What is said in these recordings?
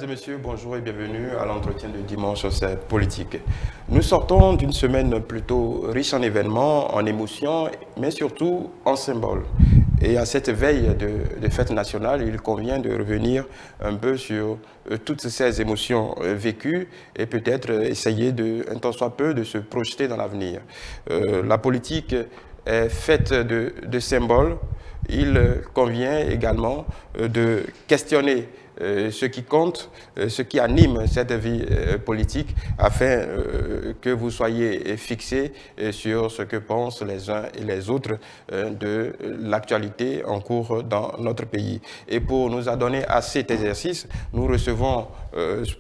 Mesdames et messieurs, bonjour et bienvenue à l'entretien de dimanche sur cette politique. Nous sortons d'une semaine plutôt riche en événements, en émotions, mais surtout en symboles. Et à cette veille de fête nationale, il convient de revenir un peu sur toutes ces émotions vécues et peut-être essayer un tant soit peu de se projeter dans l'avenir. La politique est faite de symboles. Il convient également de questionner ce qui compte, ce qui anime cette vie politique, afin que vous soyez fixés sur ce que pensent les uns et les autres de l'actualité en cours dans notre pays. Et pour nous adonner à cet exercice, nous recevons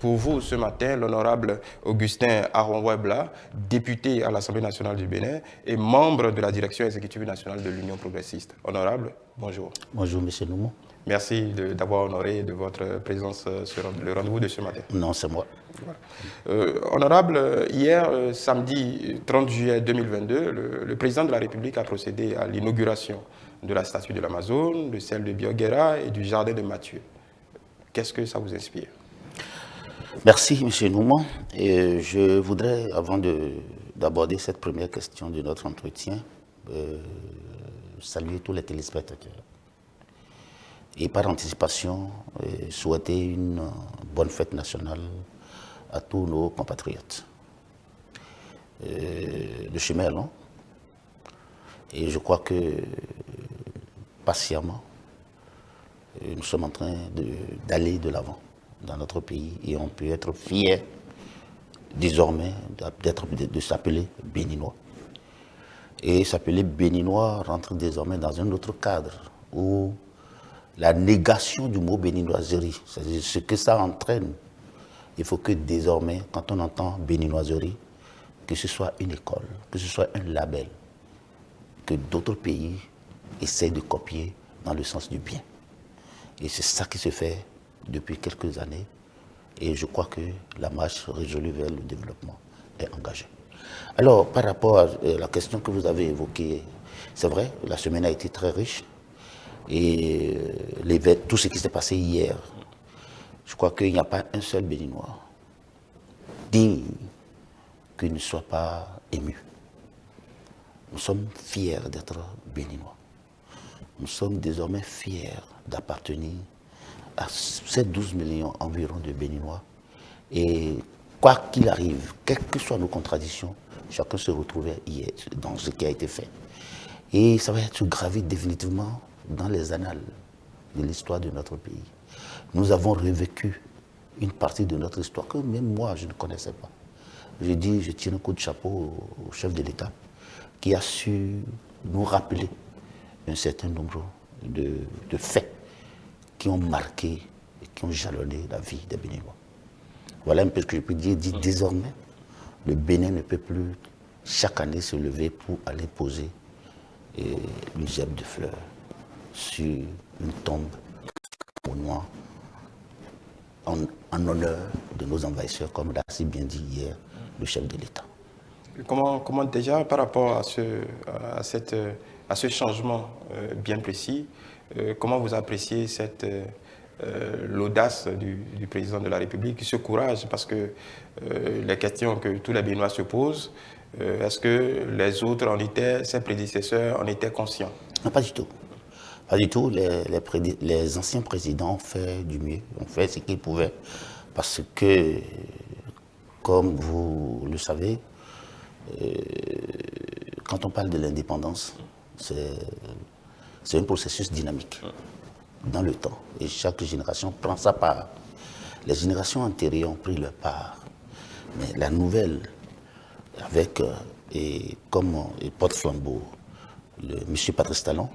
pour vous ce matin l'honorable Augustin Aronwebla, député à l'Assemblée nationale du Bénin et membre de la direction exécutive nationale de l'Union progressiste. Honorable, bonjour. Bonjour, M. Noumou. Merci d'avoir honoré de votre présence sur le rendez-vous de ce matin. Non, c'est moi. Voilà. Honorable, hier, samedi 30 juillet 2022, le président de la République a procédé à l'inauguration de la statue de l'Amazone, de celle de Bioguera et du jardin de Mathieu. Qu'est-ce que ça vous inspire? Merci, M. Noumou. Et je voudrais, avant d'aborder cette première question de notre entretien, saluer tous les téléspectateurs. Et par anticipation, souhaiter une bonne fête nationale à tous nos compatriotes. Le chemin est long et je crois que patiemment, nous sommes en train d'aller de l'avant dans notre pays et on peut être fier désormais de s'appeler béninois. Et s'appeler béninois rentre désormais dans un autre cadre où la négation du mot béninoiserie, c'est-à-dire ce que ça entraîne. Il faut que désormais, quand on entend béninoiserie, que ce soit une école, que ce soit un label, que d'autres pays essaient de copier dans le sens du bien. Et c'est ça qui se fait depuis quelques années. Et je crois que la marche résolue vers le développement est engagée. Alors, par rapport à la question que vous avez évoquée, c'est vrai, la semaine a été très riche. Et tout ce qui s'est passé hier, je crois qu'il n'y a pas un seul Béninois digne qu'il ne soit pas ému. Nous sommes fiers d'être Béninois. Nous sommes désormais fiers d'appartenir à ces 12 millions environ de Béninois. Et quoi qu'il arrive, quelles que soient nos contradictions, chacun se retrouvait hier dans ce qui a été fait. Et ça va être gravé définitivement dans les annales de l'histoire de notre pays. Nous avons revécu une partie de notre histoire que même moi, je ne connaissais pas. Je dis, je tire un coup de chapeau au chef de l'État qui a su nous rappeler un certain nombre de faits qui ont marqué et qui ont jalonné la vie des Béninois. Voilà un peu ce que je peux dire. Désormais, le Bénin ne peut plus chaque année se lever pour aller poser une gerbe de fleurs sur une tombe au noir en honneur de nos envahisseurs, comme l'a si bien dit hier le chef de l'État. Comment déjà, par rapport à ce changement bien précis, comment vous appréciez l'audace du président de la République, ce courage, parce que les questions que tous les Béninois se posent, est-ce que les autres ses prédécesseurs en étaient conscients? Non, pas du tout. Pas du tout. Les anciens présidents ont fait du mieux, ont fait ce qu'ils pouvaient, parce que, comme vous le savez, quand on parle de l'indépendance, c'est un processus dynamique dans le temps. Et chaque génération prend sa part. Les générations antérieures ont pris leur part. Mais la nouvelle, avec, comme porte-flambeau, M. Patrice Talon,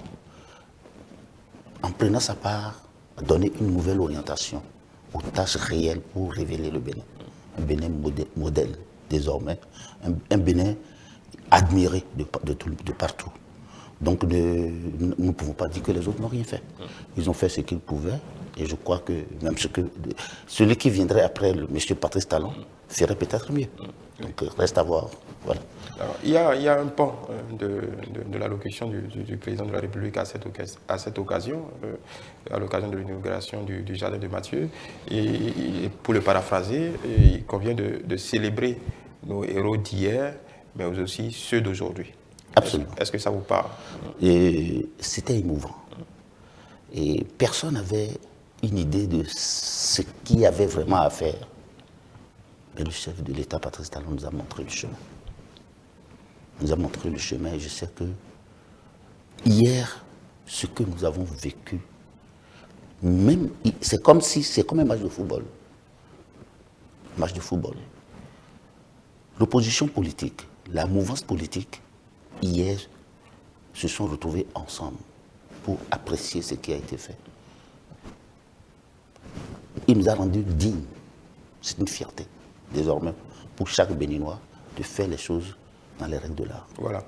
en prenant sa part, a donné une nouvelle orientation aux tâches réelles pour révéler le Bénin. Un Bénin modèle, désormais. Un Bénin admiré de partout. Donc, nous ne pouvons pas dire que les autres n'ont rien fait. Ils ont fait ce qu'ils pouvaient. Et je crois que même celui qui viendrait après M. Patrice Talon ferait peut-être mieux. Donc, reste à voir. Voilà. Alors, il y a un pan de l'allocution du président de la République à cette occasion, à l'occasion de l'inauguration du jardin de Mathieu. Et pour le paraphraser, il convient de célébrer nos héros d'hier, mais aussi ceux d'aujourd'hui. Absolument. Est-ce que ça vous parle? C'était émouvant. Et personne n'avait une idée de ce qu'il y avait vraiment à faire. Mais le chef de l'État, Patrice Talon, nous a montré le chemin. Nous a montré le chemin et je sais que hier, ce que nous avons vécu, même, c'est comme un match de football. Match de football. L'opposition politique, la mouvance politique, hier, se sont retrouvés ensemble pour apprécier ce qui a été fait. Il nous a rendus dignes. C'est une fierté, désormais, pour chaque Béninois, de faire les choses dans les règles de l'art. Voilà.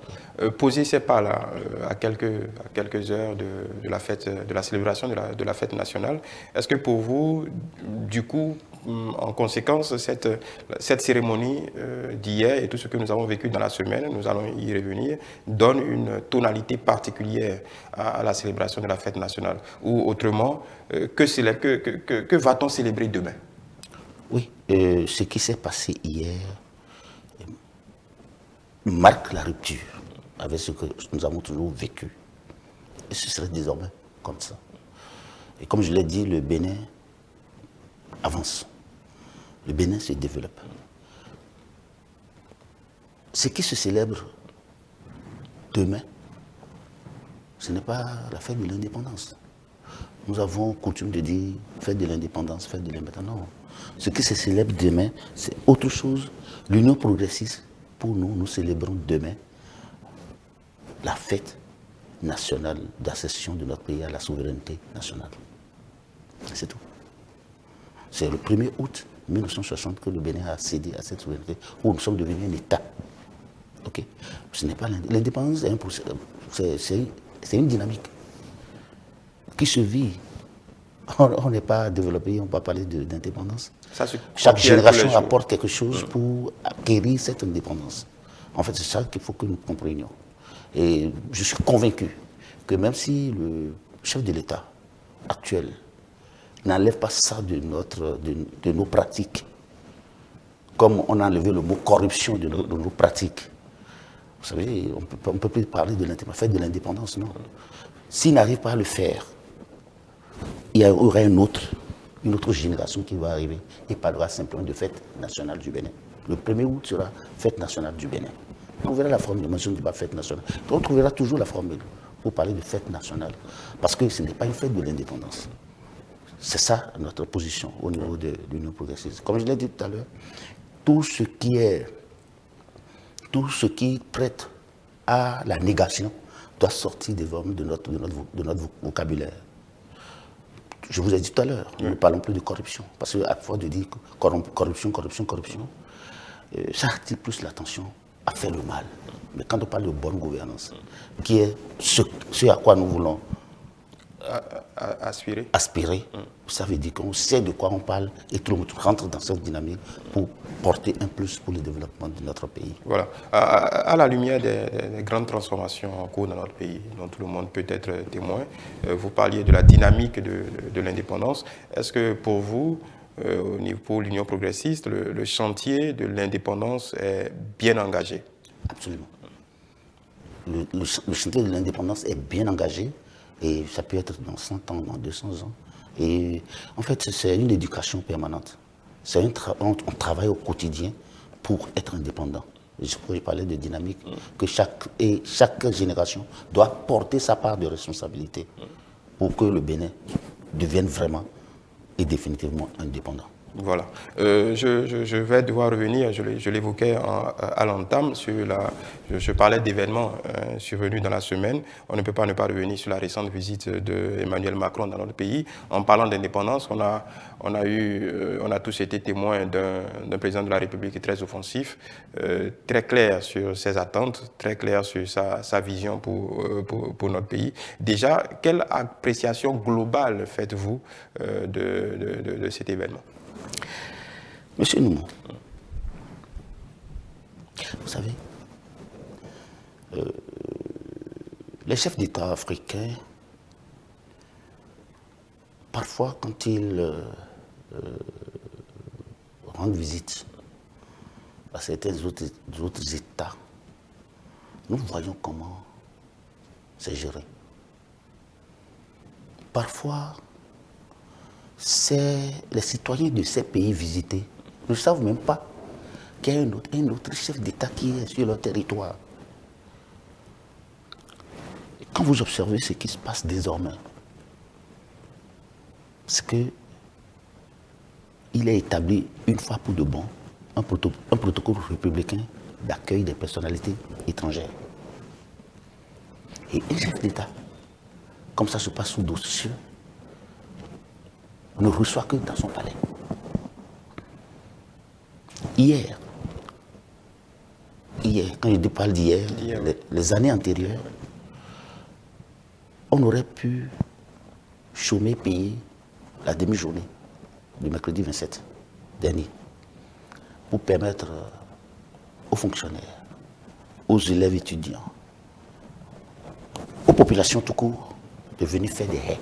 Poser ces pas-là à quelques heures de la fête, de la célébration de la fête nationale, est-ce que pour vous, du coup, en conséquence, cette cérémonie d'hier et tout ce que nous avons vécu dans la semaine, nous allons y revenir, donne une tonalité particulière à la célébration de la fête nationale? Ou autrement, que va-t-on célébrer demain? Oui, ce qui s'est passé hier marque la rupture avec ce que nous avons toujours vécu. Et ce serait désormais comme ça. Et comme je l'ai dit, le Bénin avance. Le Bénin se développe. Ce qui se célèbre demain, ce n'est pas la fête de l'indépendance. Nous avons coutume de dire fête de l'indépendance, fête de l'indépendance. Non. Ce qui se célèbre demain, c'est autre chose. L'Union progressiste, pour nous, nous célébrons demain la fête nationale d'accession de notre pays à la souveraineté nationale. C'est tout. C'est le 1er août 1960 que le Bénin a cédé à cette souveraineté, où nous sommes devenus un État. Okay? Ce n'est pas l'indépendance, c'est une dynamique qui se vit. On n'est pas développé, on ne peut pas parler d'indépendance. Chaque génération apporte quelque chose pour acquérir cette indépendance. En fait, c'est ça qu'il faut que nous comprenions. Et je suis convaincu que même si le chef de l'État actuel n'enlève pas ça de nos pratiques, comme on a enlevé le mot corruption de nos pratiques, vous savez, on ne peut plus parler de l'indépendance, de l'indépendance, non. S'il n'arrive pas à le faire, il y aura une autre génération qui va arriver et parlera simplement de fête nationale du Bénin. Le 1er août sera fête nationale du Bénin. On verra la formule, moi je ne dis pas fête nationale. On trouvera toujours la formule pour parler de fête nationale. Parce que ce n'est pas une fête de l'indépendance. C'est ça notre position au niveau de l'Union progressiste. Comme je l'ai dit tout à l'heure, tout ce qui prête à la négation doit sortir de notre vocabulaire. Je vous ai dit tout à l'heure, nous ne parlons plus de corruption. Parce qu'à force de dire corruption, ça attire plus l'attention à faire le mal. Mais quand on parle de bonne gouvernance, qui est ce à quoi nous voulons aspirer, ça veut dire qu'on sait de quoi on parle et tout le monde rentre dans cette dynamique pour porter un plus pour le développement de notre pays. Voilà. À la lumière des grandes transformations en cours dans notre pays, dont tout le monde peut être témoin, vous parliez de la dynamique de l'indépendance. Est-ce que pour vous, au niveau de l'Union progressiste, le chantier de l'indépendance est bien engagé? Absolument. Le chantier de l'indépendance est bien engagé et ça peut être dans 100 ans, dans 200 ans. Et en fait, c'est une éducation permanente. On travaille au quotidien pour être indépendant. Je parlais de dynamique, que chaque génération doit porter sa part de responsabilité pour que le Bénin devienne vraiment et définitivement indépendant. Voilà. Je vais devoir revenir, je l'évoquais à l'entame, je parlais d'événements survenus dans la semaine. On ne peut pas ne pas revenir sur la récente visite d'Emmanuel Macron dans notre pays. En parlant d'indépendance, on a tous été témoins d'un président de la République très offensif, très clair sur ses attentes, très clair sur sa vision pour notre pays. Déjà, quelle appréciation globale faites-vous de cet événement? Monsieur Noumou, Vous savez, les chefs d'État africains, parfois quand ils rendent visite à certains autres États, nous voyons comment c'est géré. Parfois, c'est les citoyens de ces pays visités ne savent même pas qu'il y a un autre chef d'État qui est sur leur territoire. Et quand vous observez ce qui se passe désormais, c'est qu'il est établi une fois pour de bon un protocole républicain d'accueil des personnalités étrangères. Et un chef d'État, comme ça se passe sous d'autres cieux, ne reçoit que dans son palais. Hier, quand je parle d'hier, les années antérieures, on aurait pu chômer, payer la demi-journée du mercredi 27 dernier pour permettre aux fonctionnaires, aux élèves étudiants, aux populations tout court de venir faire des haies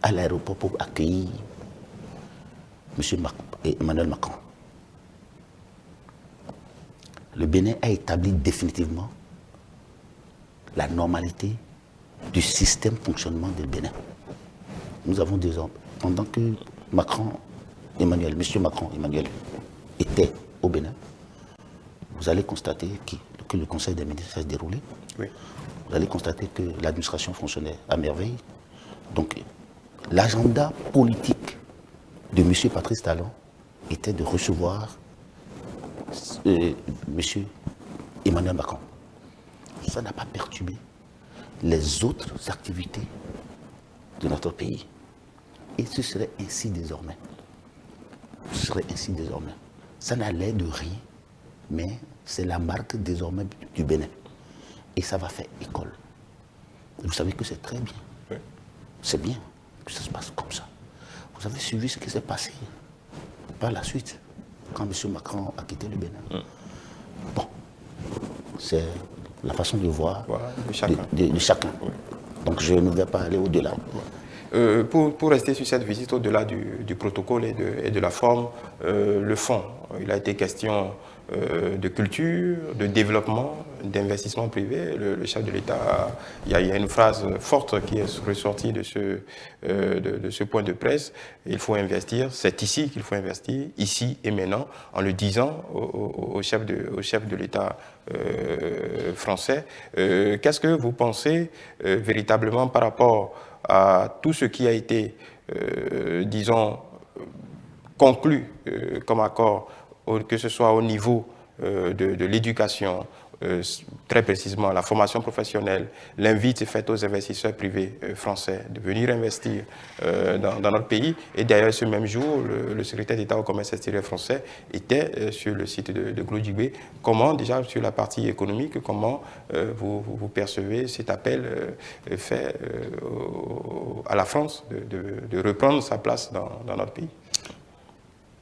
à l'aéroport pour accueillir M. Emmanuel Macron. Le Bénin a établi définitivement la normalité du système de fonctionnement du Bénin. Nous avons désormais, pendant que M. Macron Emmanuel était au Bénin, vous allez constater que le Conseil des ministres s'est déroulé. Oui. Vous allez constater que l'administration fonctionnait à merveille. Donc, l'agenda politique de M. Patrice Talon était de recevoir M. Emmanuel Macron. Ça n'a pas perturbé les autres activités de notre pays. Et ce serait ainsi désormais. Ça n'a l'air de rien, mais c'est la marque désormais du Bénin. Et ça va faire école. Et vous savez que c'est très bien. Oui. C'est bien que ça se passe comme ça. Vous avez suivi ce qui s'est passé par la suite, quand M. Macron a quitté le Bénin. Bon, c'est la façon de voir de chacun. Oui. Donc je ne vais pas aller au-delà. Pour rester sur cette visite, au-delà du protocole et de la forme, le fond, il a été question de culture, de développement, d'investissement privé. Le chef de l'État, il y a une phrase forte qui est ressortie de ce point de presse. Il faut investir, c'est ici qu'il faut investir, ici et maintenant, en le disant au chef de l'État français. Qu'est-ce que vous pensez véritablement par rapport à tout ce qui a été, disons, conclu comme accord, que ce soit au niveau de l'éducation, très précisément la formation professionnelle, l'invite est faite aux investisseurs privés français de venir investir dans notre pays. Et d'ailleurs, ce même jour, le secrétaire d'État au commerce extérieur français était sur le site de Glodjibé. Comment, déjà, sur la partie économique, comment vous percevez cet appel fait à la France de reprendre sa place dans notre pays?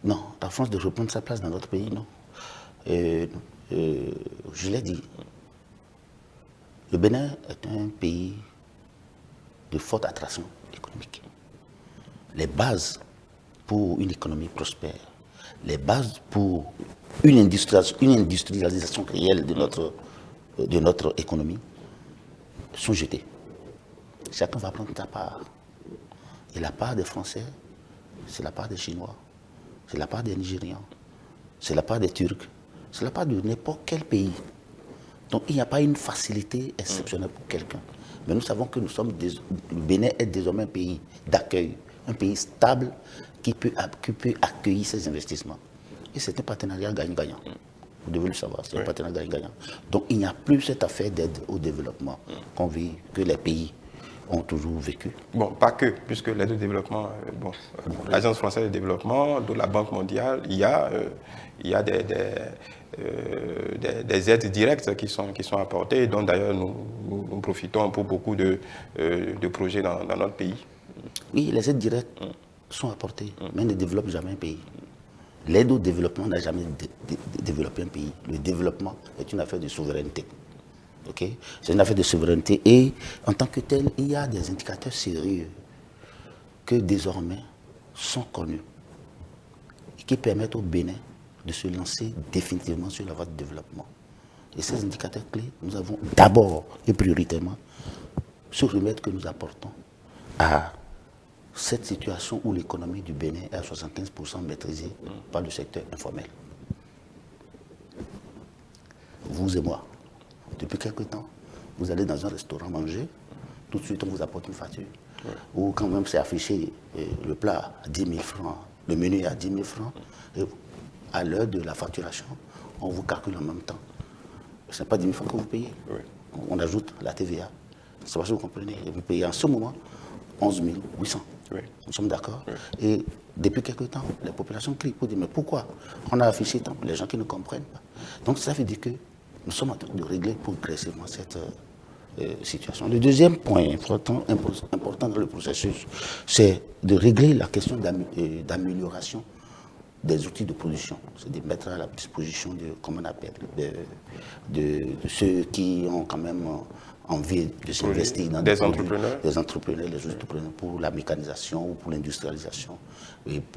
Non, la France de reprendre sa place dans notre pays, non. Je l'ai dit, le Bénin est un pays de forte attraction économique. Les bases pour une économie prospère, les bases pour une industrialisation réelle de notre économie sont jetées. Chacun va prendre sa part. Et la part des Français, c'est la part des Chinois, c'est la part des Nigérians, c'est la part des Turcs, c'est la part de n'importe quel pays. Donc il n'y a pas une facilité exceptionnelle pour quelqu'un. Mais nous savons que le Bénin est désormais un pays d'accueil, un pays stable qui peut accueillir ces investissements. Et c'est un partenariat gagnant-gagnant. Vous devez le savoir, c'est un partenariat gagnant-gagnant. Donc il n'y a plus cette affaire d'aide au développement que les pays ont toujours vécu. Bon, pas que, puisque l'aide au développement, l'Agence française de développement, de la Banque mondiale, il y a des aides directes qui sont apportées, dont d'ailleurs nous profitons pour beaucoup de projets dans notre pays. Oui, les aides directes sont apportées, mais ne développent jamais un pays. L'aide au développement n'a jamais développé un pays. Le développement est une affaire de souveraineté. Okay? C'est une affaire de souveraineté et en tant que tel, il y a des indicateurs sérieux que désormais sont connus et qui permettent au Bénin de se lancer définitivement sur la voie de développement. Et ces indicateurs clés, nous avons d'abord et prioritairement ce remède que nous apportons à cette situation où l'économie du Bénin est à 75% maîtrisée par le secteur informel. Vous et moi, depuis quelque temps, vous allez dans un restaurant manger, tout de suite on vous apporte une facture. Ouais. Ou quand même c'est affiché le plat à 10 000 francs, le menu est à 10 000 francs, et à l'heure de la facturation, on vous calcule en même temps. Ce n'est pas 10 000 francs que vous payez. Ouais. On ajoute la TVA. C'est pas si vous comprenez. Et vous payez en ce moment 11 800. Oui. Nous sommes d'accord. Oui. Et depuis quelque temps, les populations crient pour dire mais pourquoi on a affiché tant les gens qui ne comprennent pas. Donc ça veut dire que nous sommes en train de régler progressivement cette situation. Le deuxième point important dans le processus, c'est de régler la question d'amélioration des outils de production. C'est de mettre à la disposition de, comment on appelle, de ceux qui ont quand même envie de s'investir dans des entrepreneurs, les entrepreneurs pour la mécanisation ou pour l'industrialisation,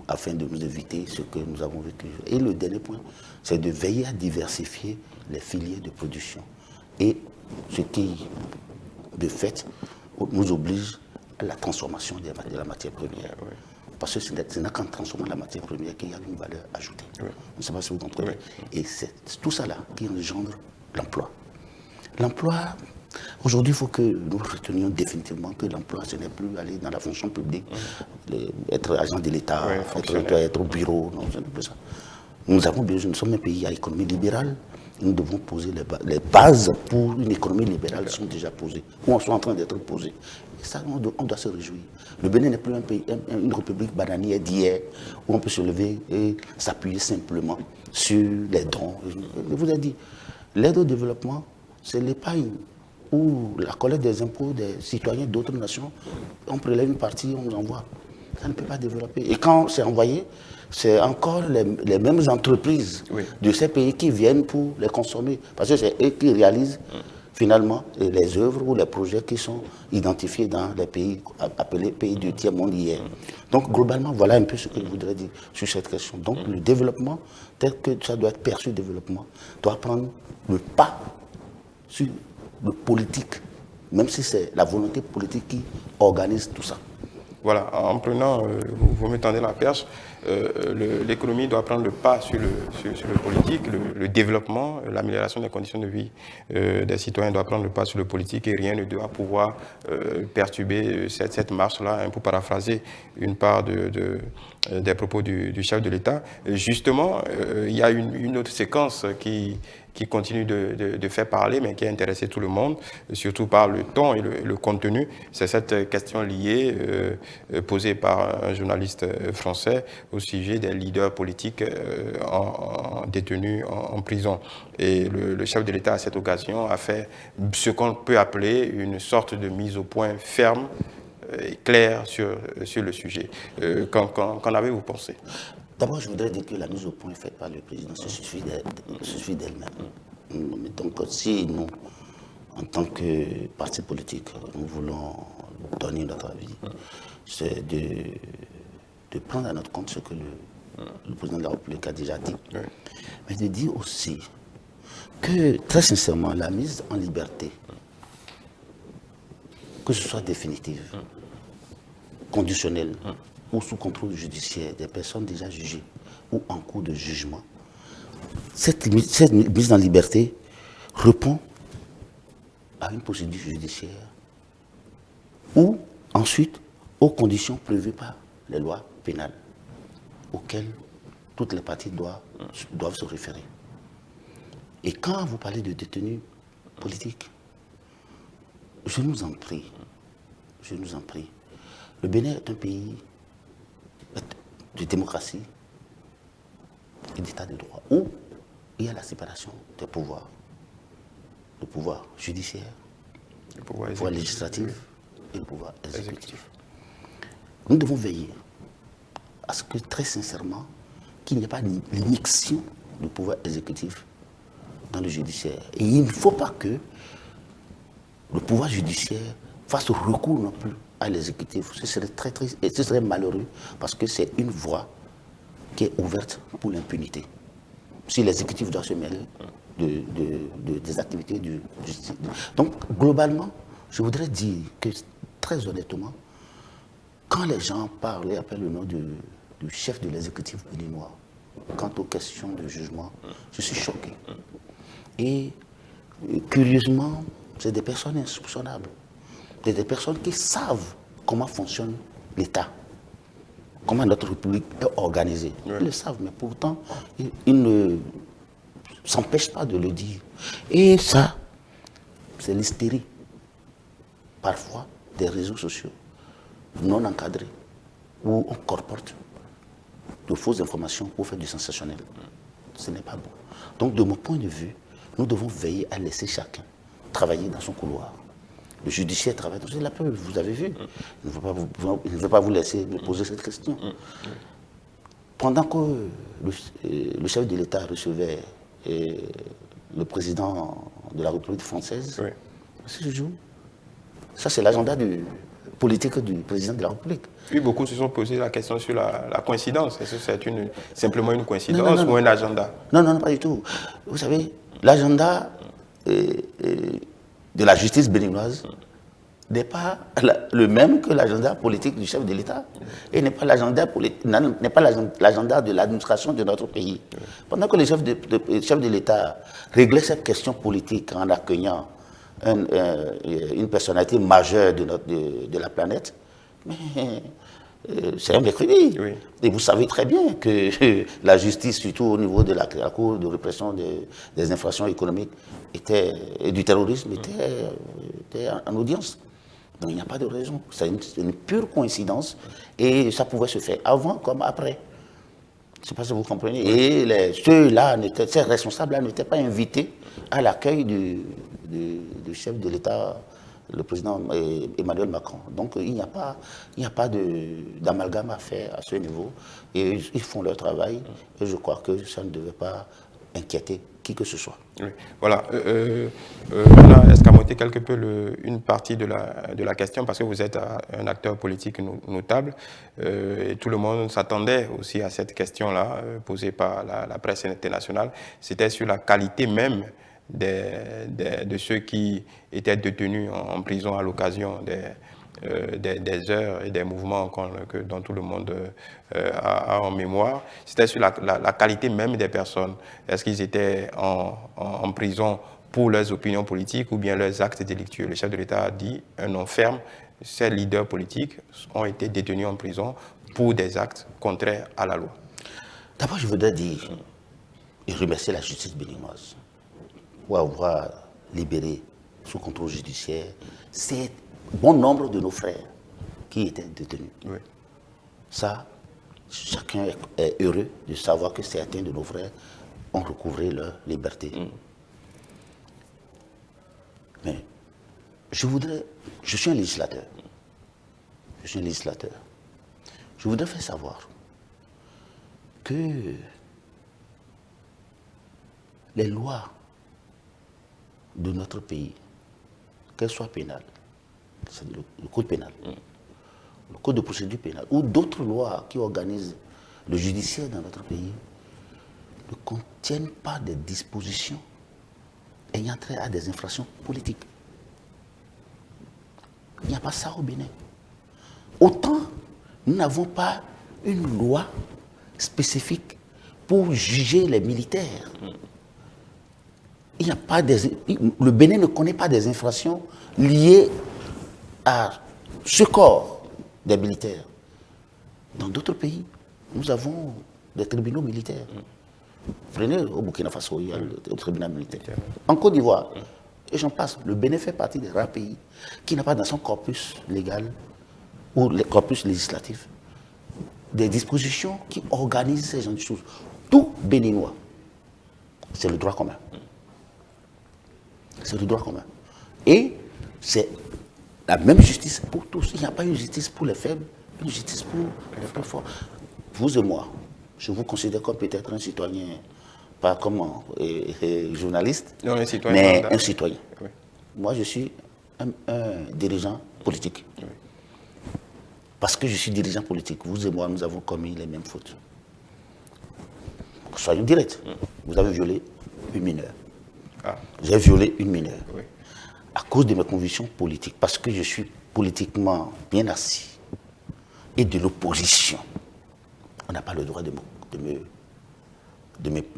afin de nous éviter ce que nous avons vécu. Et le dernier point, c'est de veiller à diversifier les filières de production. Et ce qui, de fait, nous oblige à la transformation de la matière première. Oui. Parce que ce n'est qu'en transformant la matière première qu'il y a une valeur ajoutée. Oui. Je ne sais pas si vous comprenez. Oui. Et c'est tout ça là qui engendre l'emploi. L'emploi, aujourd'hui, il faut que nous retenions définitivement que l'emploi, ce n'est plus aller dans la fonction publique, être agent de l'État, être au bureau, non, ce n'est plus ça. Nous avons besoin, nous sommes un pays à économie libérale, nous devons poser les bases pour une économie libérale sont déjà posées, ou sont en train d'être posées. Et ça, on doit se réjouir. Le Bénin n'est plus un pays, une république bananière d'hier, où on peut se lever et s'appuyer simplement sur les dons. Je vous ai dit, l'aide au développement, c'est l'épargne ou la collecte des impôts des citoyens d'autres nations. On prélève une partie, on nous envoie. Ça ne peut pas développer. Et quand c'est envoyé, c'est encore les mêmes entreprises de ces pays qui viennent pour les consommer. Parce que c'est eux qui réalisent finalement les œuvres ou les projets qui sont identifiés dans les pays appelés pays du tiers-monde hier. Donc globalement, voilà un peu ce que je voudrais dire sur cette question. Donc le développement, tel que ça doit être perçu, le développement, doit prendre le pas sur le politique, même si c'est la volonté politique qui organise tout ça. Voilà, en prenant, vous me tendez la perche, l'économie doit prendre le pas sur le politique, le développement, l'amélioration des conditions de vie des citoyens doit prendre le pas sur le politique et rien ne doit pouvoir perturber cette marche-là, hein, pour paraphraser une part des propos du chef de l'État. Justement, il y a une autre séquence qui continue de faire parler, mais qui a intéressé tout le monde, surtout par le ton et le contenu. C'est cette question liée, posée par un journaliste français au sujet des leaders politiques détenus en prison. Et le chef de l'État, à cette occasion, a fait ce qu'on peut appeler une sorte de mise au point ferme et claire sur le sujet. Qu'en avez-vous pensé ? D'abord, je voudrais dire que la mise au point faite par le président se suffit d'elle-même. Donc, si nous, en tant que parti politique, nous voulons donner notre avis, c'est de prendre à notre compte ce que le président de la République a déjà dit, mais de dire aussi que, très sincèrement, la mise en liberté, que ce soit définitive, conditionnelle, ou sous contrôle judiciaire des personnes déjà jugées ou en cours de jugement, cette mise en liberté répond à une procédure judiciaire ou ensuite aux conditions prévues par les lois pénales auxquelles toutes les parties doivent se référer. Et quand vous parlez de détenus politiques, je nous en prie, le Bénin est un pays de démocratie et d'état de droit, où il y a la séparation des pouvoirs. Le pouvoir judiciaire, le pouvoir législatif et le pouvoir exécutif. Nous devons veiller à ce que, très sincèrement, qu'il n'y ait pas l'immixtion du pouvoir exécutif dans le judiciaire. Et il ne faut pas que le pouvoir judiciaire fasse recours non plus à l'exécutif. Ce serait très triste et ce serait malheureux parce que c'est une voie qui est ouverte pour l'impunité. Si l'exécutif doit se mêler des activités du justice. Donc, globalement, je voudrais dire que, très honnêtement, quand les gens parlent et appellent le nom du chef de l'exécutif béninois, quant aux questions de jugement, je suis choqué. Et curieusement, c'est des personnes insoupçonnables. Des personnes qui savent comment fonctionne l'État, comment notre République est organisée. Oui. Ils le savent, mais pourtant, ils ne s'empêchent pas de le dire. Et ça, c'est l'hystérie, parfois, des réseaux sociaux non encadrés, où on colporte de fausses informations pour faire du sensationnel. Ce n'est pas bon. Donc, de mon point de vue, nous devons veiller à laisser chacun travailler dans son couloir. Le judiciaire travaille dans son couloir. Vous avez vu. Il ne veut pas vous laisser me poser cette question. Pendant que le chef de l'État recevait le président de la République française, oui. Ce jour, ça c'est l'agenda politique du président de la République. Oui, beaucoup se sont posé la question sur la coïncidence. Est-ce que c'est simplement une coïncidence ou un agenda? Non, pas du tout. Vous savez, l'agenda de la justice béninoise n'est pas le même que l'agenda politique du chef de l'État et n'est pas l'agenda de l'administration de notre pays. Pendant que le chef de l'État réglait cette question politique en accueillant une personnalité majeure de la planète, mais c'est un mercredi. Oui. Et vous savez très bien que la justice, surtout au niveau de la Cour de répression des infractions économiques et du terrorisme, était en audience. Donc il n'y a pas de raison. C'est une pure coïncidence et ça pouvait se faire avant comme après. Je ne sais pas si vous comprenez. Et ces responsables-là n'étaient pas invités à l'accueil du chef de l'État, le président Emmanuel Macron. Donc il n'y a pas d'amalgame à faire à ce niveau. Et ils font leur travail. Et je crois que ça ne devait pas inquiéter qui que ce soit. Oui. Voilà. On a escamoté quelque peu une partie de la question parce que vous êtes un acteur politique notable et tout le monde s'attendait aussi à cette question-là posée par la presse internationale. C'était sur la qualité même de ceux qui étaient détenus en prison à l'occasion des heures et des mouvements dont tout le monde a en mémoire. C'était sur la qualité même des personnes. Est-ce qu'ils étaient en prison pour leurs opinions politiques ou bien leurs actes délictueux? Le chef de l'État a dit un nom ferme. Ces leaders politiques ont été détenus en prison pour des actes contraires à la loi. D'abord, je voudrais dire et remercier la justice béninoise pour avoir libéré sous contrôle judiciaire bon nombre de nos frères qui étaient détenus. Oui. Ça, chacun est heureux de savoir que certains de nos frères ont recouvré leur liberté. Mais je suis un législateur. Je voudrais faire savoir que les lois de notre pays, qu'elles soient pénales, c'est le code pénal, le code de procédure pénale, ou d'autres lois qui organisent le judiciaire dans notre pays, ne contiennent pas des dispositions ayant trait à des infractions politiques. Il n'y a pas ça au Bénin. Autant nous n'avons pas une loi spécifique pour juger les militaires. Il n'y a pas le Bénin ne connaît pas des infractions liées à ce corps des militaires. Dans d'autres pays, nous avons des tribunaux militaires. Prenez au Burkina Faso, il y a le tribunal militaire. En Côte d'Ivoire, et j'en passe, le Bénin fait partie des rares pays qui n'a pas dans son corpus légal ou le corpus législatif des dispositions qui organisent ces genres de choses. Tout béninois, c'est le droit commun. C'est le droit commun. Et c'est la même justice pour tous. Il n'y a pas une justice pour les faibles, une justice pour les plus forts. Vous et moi, Je vous considère comme peut-être un citoyen, pas comme un journaliste, Non, un citoyen mais lambda. un citoyen. Oui. Moi, je suis un dirigeant politique. Oui. Parce que je suis dirigeant politique, vous et moi, nous avons commis les mêmes fautes. Soyons directs. Vous avez violé une mineure. Ah, J'ai violé une mineure. oui. À cause de mes convictions politiques, parce que je suis politiquement bien assis et de l'opposition, on n'a pas le droit de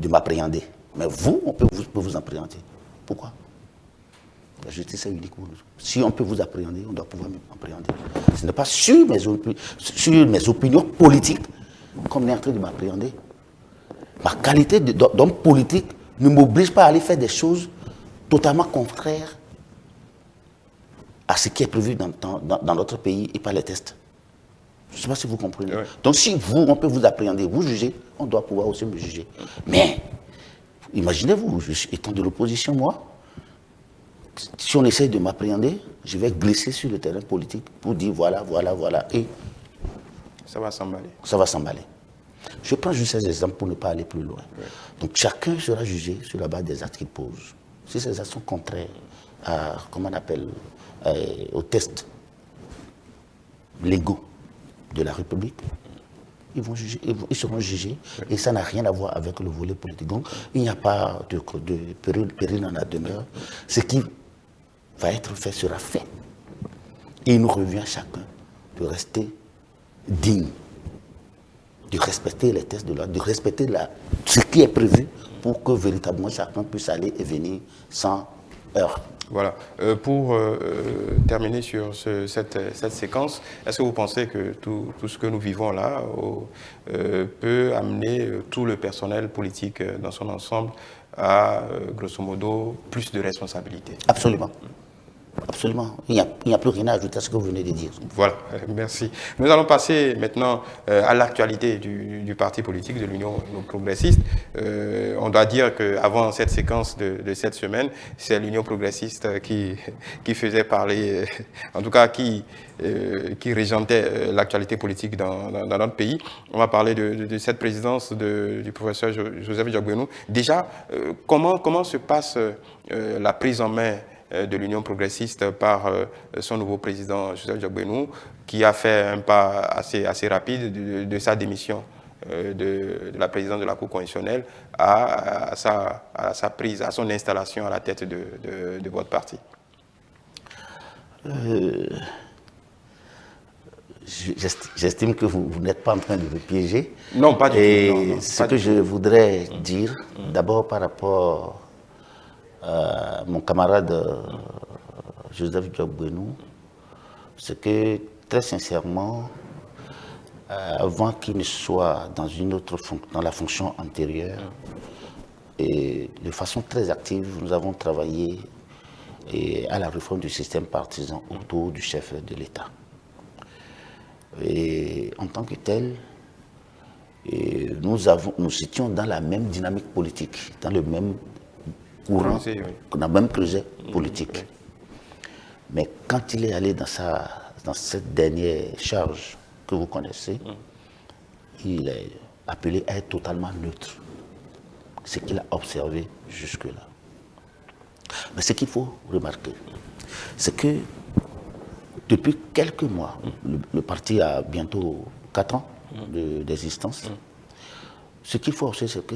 m'appréhender. Mais vous, on peut vous appréhender. Pourquoi? La justice est unique pour nous. Si on peut vous appréhender, on doit pouvoir m'appréhender. Ce n'est pas sur mes opinions politiques qu'on est en train de m'appréhender. Ma qualité d'homme politique ne m'oblige pas à aller faire des choses totalement contraires à ce qui est prévu dans notre pays et par les tests. Je ne sais pas si vous comprenez. Oui. Donc si on peut vous appréhender, vous juger, on doit pouvoir aussi me juger. Mais, imaginez-vous, étant de l'opposition, moi, si on essaye de m'appréhender, je vais glisser sur le terrain politique pour dire voilà, et Ça va s'emballer. ça va s'emballer. Je prends juste ces exemples pour ne pas aller plus loin. Oui. Donc chacun sera jugé sur la base des actes qu'il pose. Si ces actes sont contraires à, comment on appelle, aux tests légaux de la République, ils seront jugés et ça n'a rien à voir avec le volet politique. Donc il n'y a pas de péril en la demeure. Ce qui va être fait sera fait. Et il nous revient à chacun de rester digne, de respecter les tests de loi, de respecter ce qui est prévu pour que véritablement chacun puisse aller et venir sans heurts. Voilà. Pour terminer sur cette séquence, est-ce que vous pensez que tout ce que nous vivons là peut amener tout le personnel politique dans son ensemble à, grosso modo, plus de responsabilités? Absolument. Absolument. Il n'y a plus rien à ajouter à ce que vous venez de dire. Voilà, merci. Nous allons passer maintenant à l'actualité du parti politique de l'Union progressiste. On doit dire qu'avant cette séquence de cette semaine, c'est l'Union progressiste qui faisait parler, en tout cas qui régentait l'actualité politique dans notre pays. On va parler de cette présidence du professeur Joseph Diagbenu. Déjà, comment se passe la prise en main de l'Union progressiste par son nouveau président Joseph Diagbenu, qui a fait un pas assez rapide de sa démission de la présidence de la Cour constitutionnelle à sa prise, à son installation à la tête de votre parti? J'estime que vous n'êtes pas en train de me piéger. Non, pas du tout. Et ce que je voudrais dire, d'abord par rapport mon camarade Joseph Diagbenu, c'est que très sincèrement, avant qu'il ne soit dans la fonction antérieure, et de façon très active, nous avons travaillé à la réforme du système partisan autour du chef de l'État. Et en tant que tel, nous étions dans la même dynamique politique, dans le même courant, qu'on a même creuset politique. Mais quand il est allé dans cette dernière charge que vous connaissez, il est appelé à être totalement neutre. Ce qu'il a observé jusque-là. Mais ce qu'il faut remarquer, c'est que depuis quelques mois, le parti a bientôt 4 ans d'existence. Ce qu'il faut observer, c'est que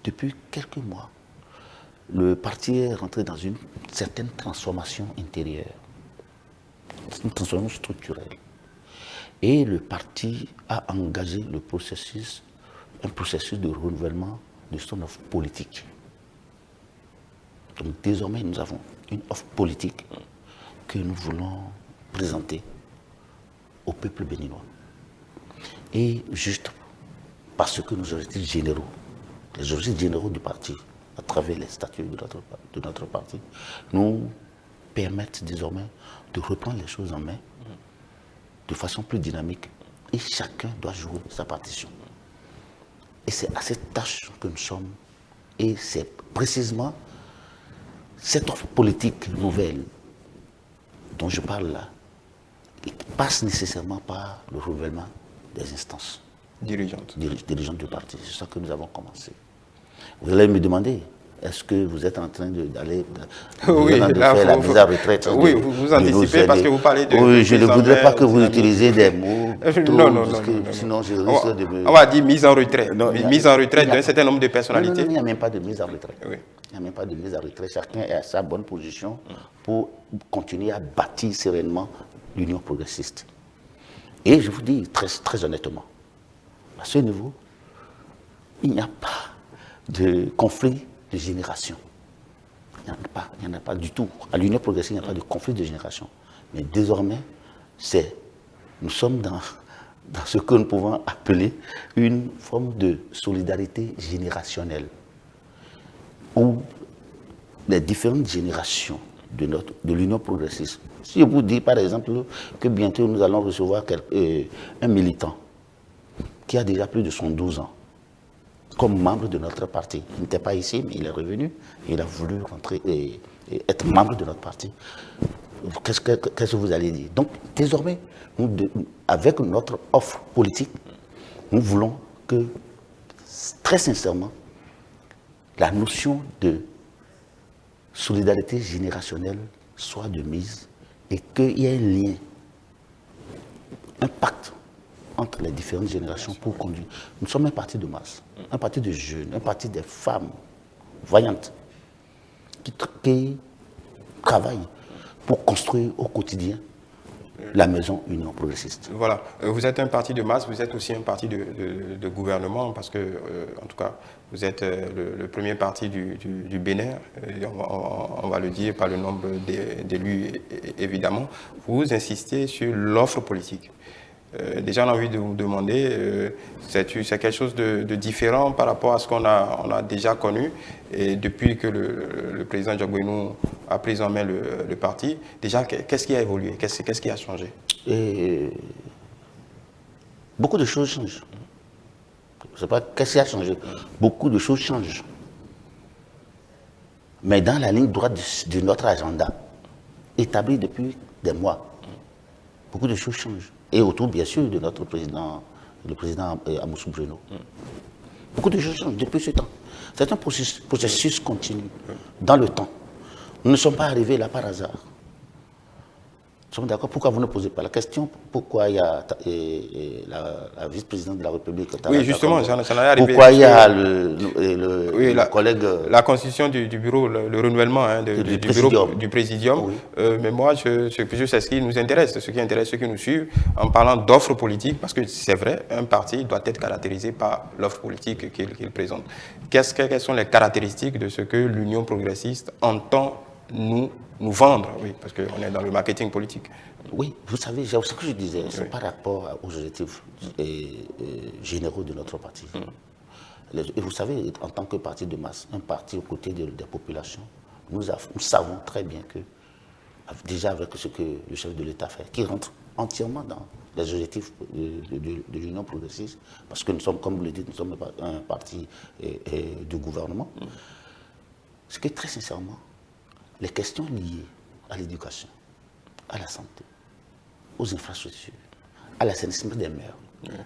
depuis quelques mois, le parti est rentré dans une certaine transformation intérieure, une transformation structurelle. Et le parti a engagé un processus de renouvellement de son offre politique. Donc désormais, nous avons une offre politique que nous voulons présenter au peuple béninois. Et juste parce que nos objectifs généraux, les objectifs généraux du parti, à travers les statuts de notre parti, nous permettent désormais de reprendre les choses en main de façon plus dynamique et chacun doit jouer sa partition. Et c'est à cette tâche que nous sommes et c'est précisément cette offre politique nouvelle dont je parle là qui passe nécessairement par le renouvellement des instances. dirigeante. Dirigeante du parti. C'est ça que nous avons commencé. Vous allez me demander, est-ce que vous êtes en train d'aller oui, faire la mise à retraite? Oui, vous anticipez parce que vous parlez de... Oui, je ne voudrais pas que vous utilisiez des mots trop, non, sinon je risque de me... On va dire mise en retrait. Mise en retrait d'un certain nombre de Non, personnalités. il n'y a même pas de mise en retrait. Oui. Il n'y a même pas de mise en retrait. Chacun est à sa bonne position pour continuer à bâtir sereinement l'Union progressiste. Et je vous dis très, très honnêtement, à ce niveau, il n'y a pas de conflit de génération. Il n'y en a pas du tout. À l'Union progressiste, il n'y a pas de conflit de génération. Mais désormais, nous sommes dans ce que nous pouvons appeler une forme de solidarité générationnelle, où les différentes générations de l'Union progressiste. Si je vous dis par exemple que bientôt nous allons recevoir un militant qui a déjà plus de 112 ans, comme membre de notre parti. Il n'était pas ici, mais il est revenu. Il a voulu rentrer et être membre de notre parti. Qu'est-ce que vous allez dire? Donc, désormais, avec notre offre politique, nous voulons que, très sincèrement, la notion de solidarité générationnelle soit de mise et qu'il y ait un lien, un pacte entre les différentes générations pour conduire. Nous sommes un parti de masse, un parti de jeunes, un parti des femmes voyantes qui travaillent pour construire au quotidien la maison Union progressiste. Voilà. Vous êtes un parti de masse, vous êtes aussi un parti de gouvernement parce que, en tout cas, vous êtes le premier parti du Bénin, on va le dire par le nombre d'élus évidemment. Vous insistez sur l'offre politique. Déjà, on a envie de vous demander, c'est quelque chose de différent par rapport à ce qu'on a déjà connu. Et depuis que le président Diogouinou a pris en main le parti, déjà, qu'est-ce qui a évolué? Qu'est-ce qui a changé? Beaucoup de choses changent. Je ne sais pas qu'est-ce qui a changé. Beaucoup de choses changent. Mais dans la ligne droite de notre agenda, établi depuis des mois, beaucoup de choses changent. Et autour, bien sûr, de notre président, le président Amoussou Bruno. Beaucoup de choses changent depuis ce temps. C'est un processus continu, dans le temps. Nous ne sommes pas arrivés là par hasard. Nous sommes d'accord. Pourquoi vous ne posez pas la question? Pourquoi il y a la vice-présidente de la République? Oui, justement, j'en ai arrivé. Pourquoi il y a le collègue... La constitution du bureau, le renouvellement du présidium. Oui. Mais moi, c'est ce qui nous intéresse, ce qui intéresse ceux qui nous suivent, en parlant d'offres politiques, parce que c'est vrai, un parti doit être caractérisé par l'offre politique qu'il présente. Quelles sont les caractéristiques de ce que l'Union progressiste entend nous vendre, oui, parce qu'on est dans le marketing politique. Oui, vous savez, ce que je disais, c'est par rapport aux objectifs généraux de notre parti. Et vous savez, en tant que parti de masse, un parti aux côtés des populations, nous savons très bien que, déjà avec ce que le chef de l'État fait, qui rentre entièrement dans les objectifs de l'Union progressiste, parce que nous sommes, comme vous le dites, nous sommes un parti du gouvernement, ce que très sincèrement, les questions liées à l'éducation, à la santé, aux infrastructures, à l'assainissement des mers,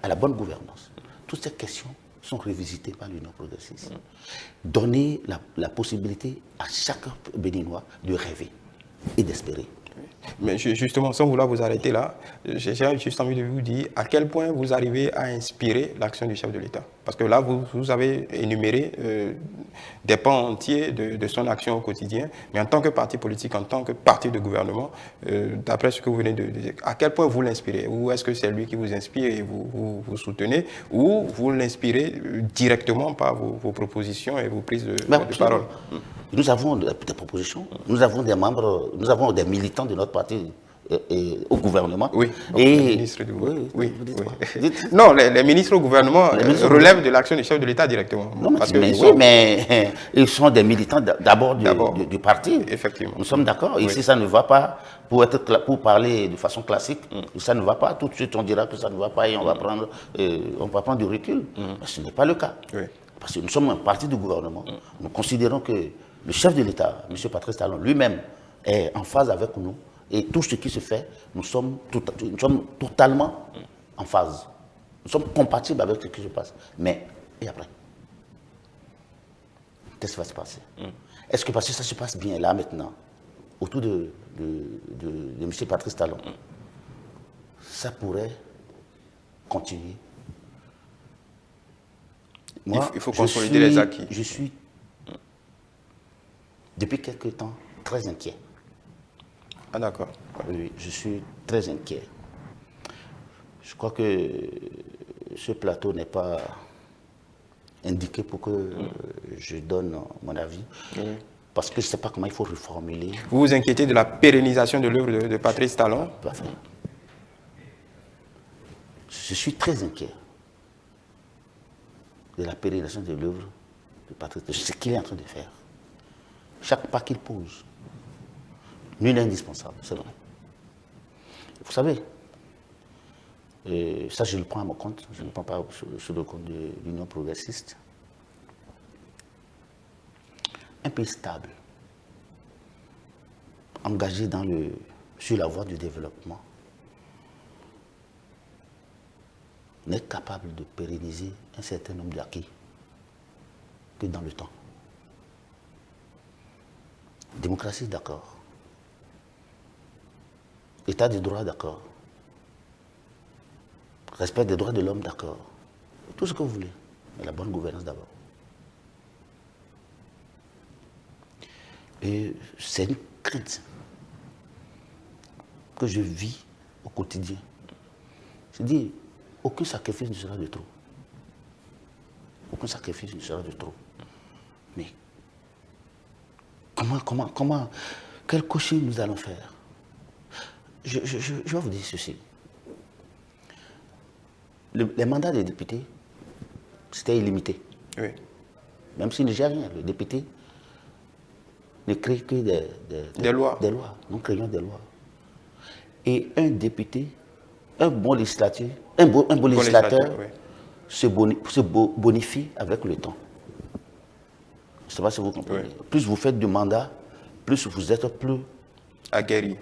à la bonne gouvernance, toutes ces questions sont revisitées par l'Union progressiste. Donner la possibilité à chaque Béninois de rêver et d'espérer. Mais justement, sans vouloir vous arrêter là, j'ai juste envie de vous dire à quel point vous arrivez à inspirer l'action du chef de l'État. Parce que là, vous avez énuméré des pans entiers de son action au quotidien, mais en tant que parti politique, en tant que parti de gouvernement, d'après ce que vous venez de dire, à quel point vous l'inspirez? Ou est-ce que c'est lui qui vous inspire et vous soutenez, ou vous l'inspirez directement par vos propositions et vos prises de parole? Nous avons des propositions, nous avons des membres, nous avons des militants de notre parti au gouvernement. Oui, et les ministres du gouvernement. Oui. Non, les ministres au gouvernement relèvent de l'action du chef de l'État directement. Non, mais ils sont des militants d'abord du parti. Effectivement. Nous sommes d'accord. Ici, ça ne va pas, pour parler de façon classique, ça ne va pas. Tout de suite, on dira que ça ne va pas et on va prendre du recul. Mais ce n'est pas le cas. Oui. Parce que nous sommes un parti du gouvernement. Nous considérons que le chef de l'État, M. Patrice Talon, lui-même, est en phase avec nous. Et tout ce qui se fait, nous sommes totalement en phase. Nous sommes compatibles avec ce qui se passe. Mais, et après? Qu'est-ce qui va se passer? Est-ce que parce que ça se passe bien là maintenant, autour de M. Patrice Talon, ça pourrait continuer? Moi, il faut consolider les acquis. Je suis, depuis quelque temps, très inquiet. Ah d'accord. Oui, je suis très inquiet. Je crois que ce plateau n'est pas indiqué pour que je donne mon avis. Parce que je ne sais pas comment il faut reformuler. Vous vous inquiétez de la pérennisation de l'œuvre de Patrice Talon? Parfait. Je suis très inquiet de la pérennisation de l'œuvre de Patrice, de ce qu'il est en train de faire. Chaque pas qu'il pose, nul n'est indispensable, c'est vrai. Vous savez, ça je le prends à mon compte, je ne le prends pas sur le compte de l'Union progressiste. Un pays stable, engagé sur la voie du développement, n'est capable de pérenniser un certain nombre d'acquis que dans le temps. Démocratie, d'accord. État de droit, d'accord. Respect des droits de l'homme, d'accord. Tout ce que vous voulez. Mais la bonne gouvernance d'abord. Et c'est une crainte que je vis au quotidien. Je dis, aucun sacrifice ne sera de trop. Aucun sacrifice ne sera de trop. Mais comment, quel coaching nous allons faire? Je vais vous dire ceci. Les mandats des députés, c'était illimité. Oui. Même s'il ne gère rien, le député ne crée que des lois. Des lois. Nous créons des lois. Et un député, un bon législateur, Oui. se bonifie avec le temps. Je ne sais pas si vous comprenez. Oui. Plus vous faites du mandat, plus vous êtes plus aguerri.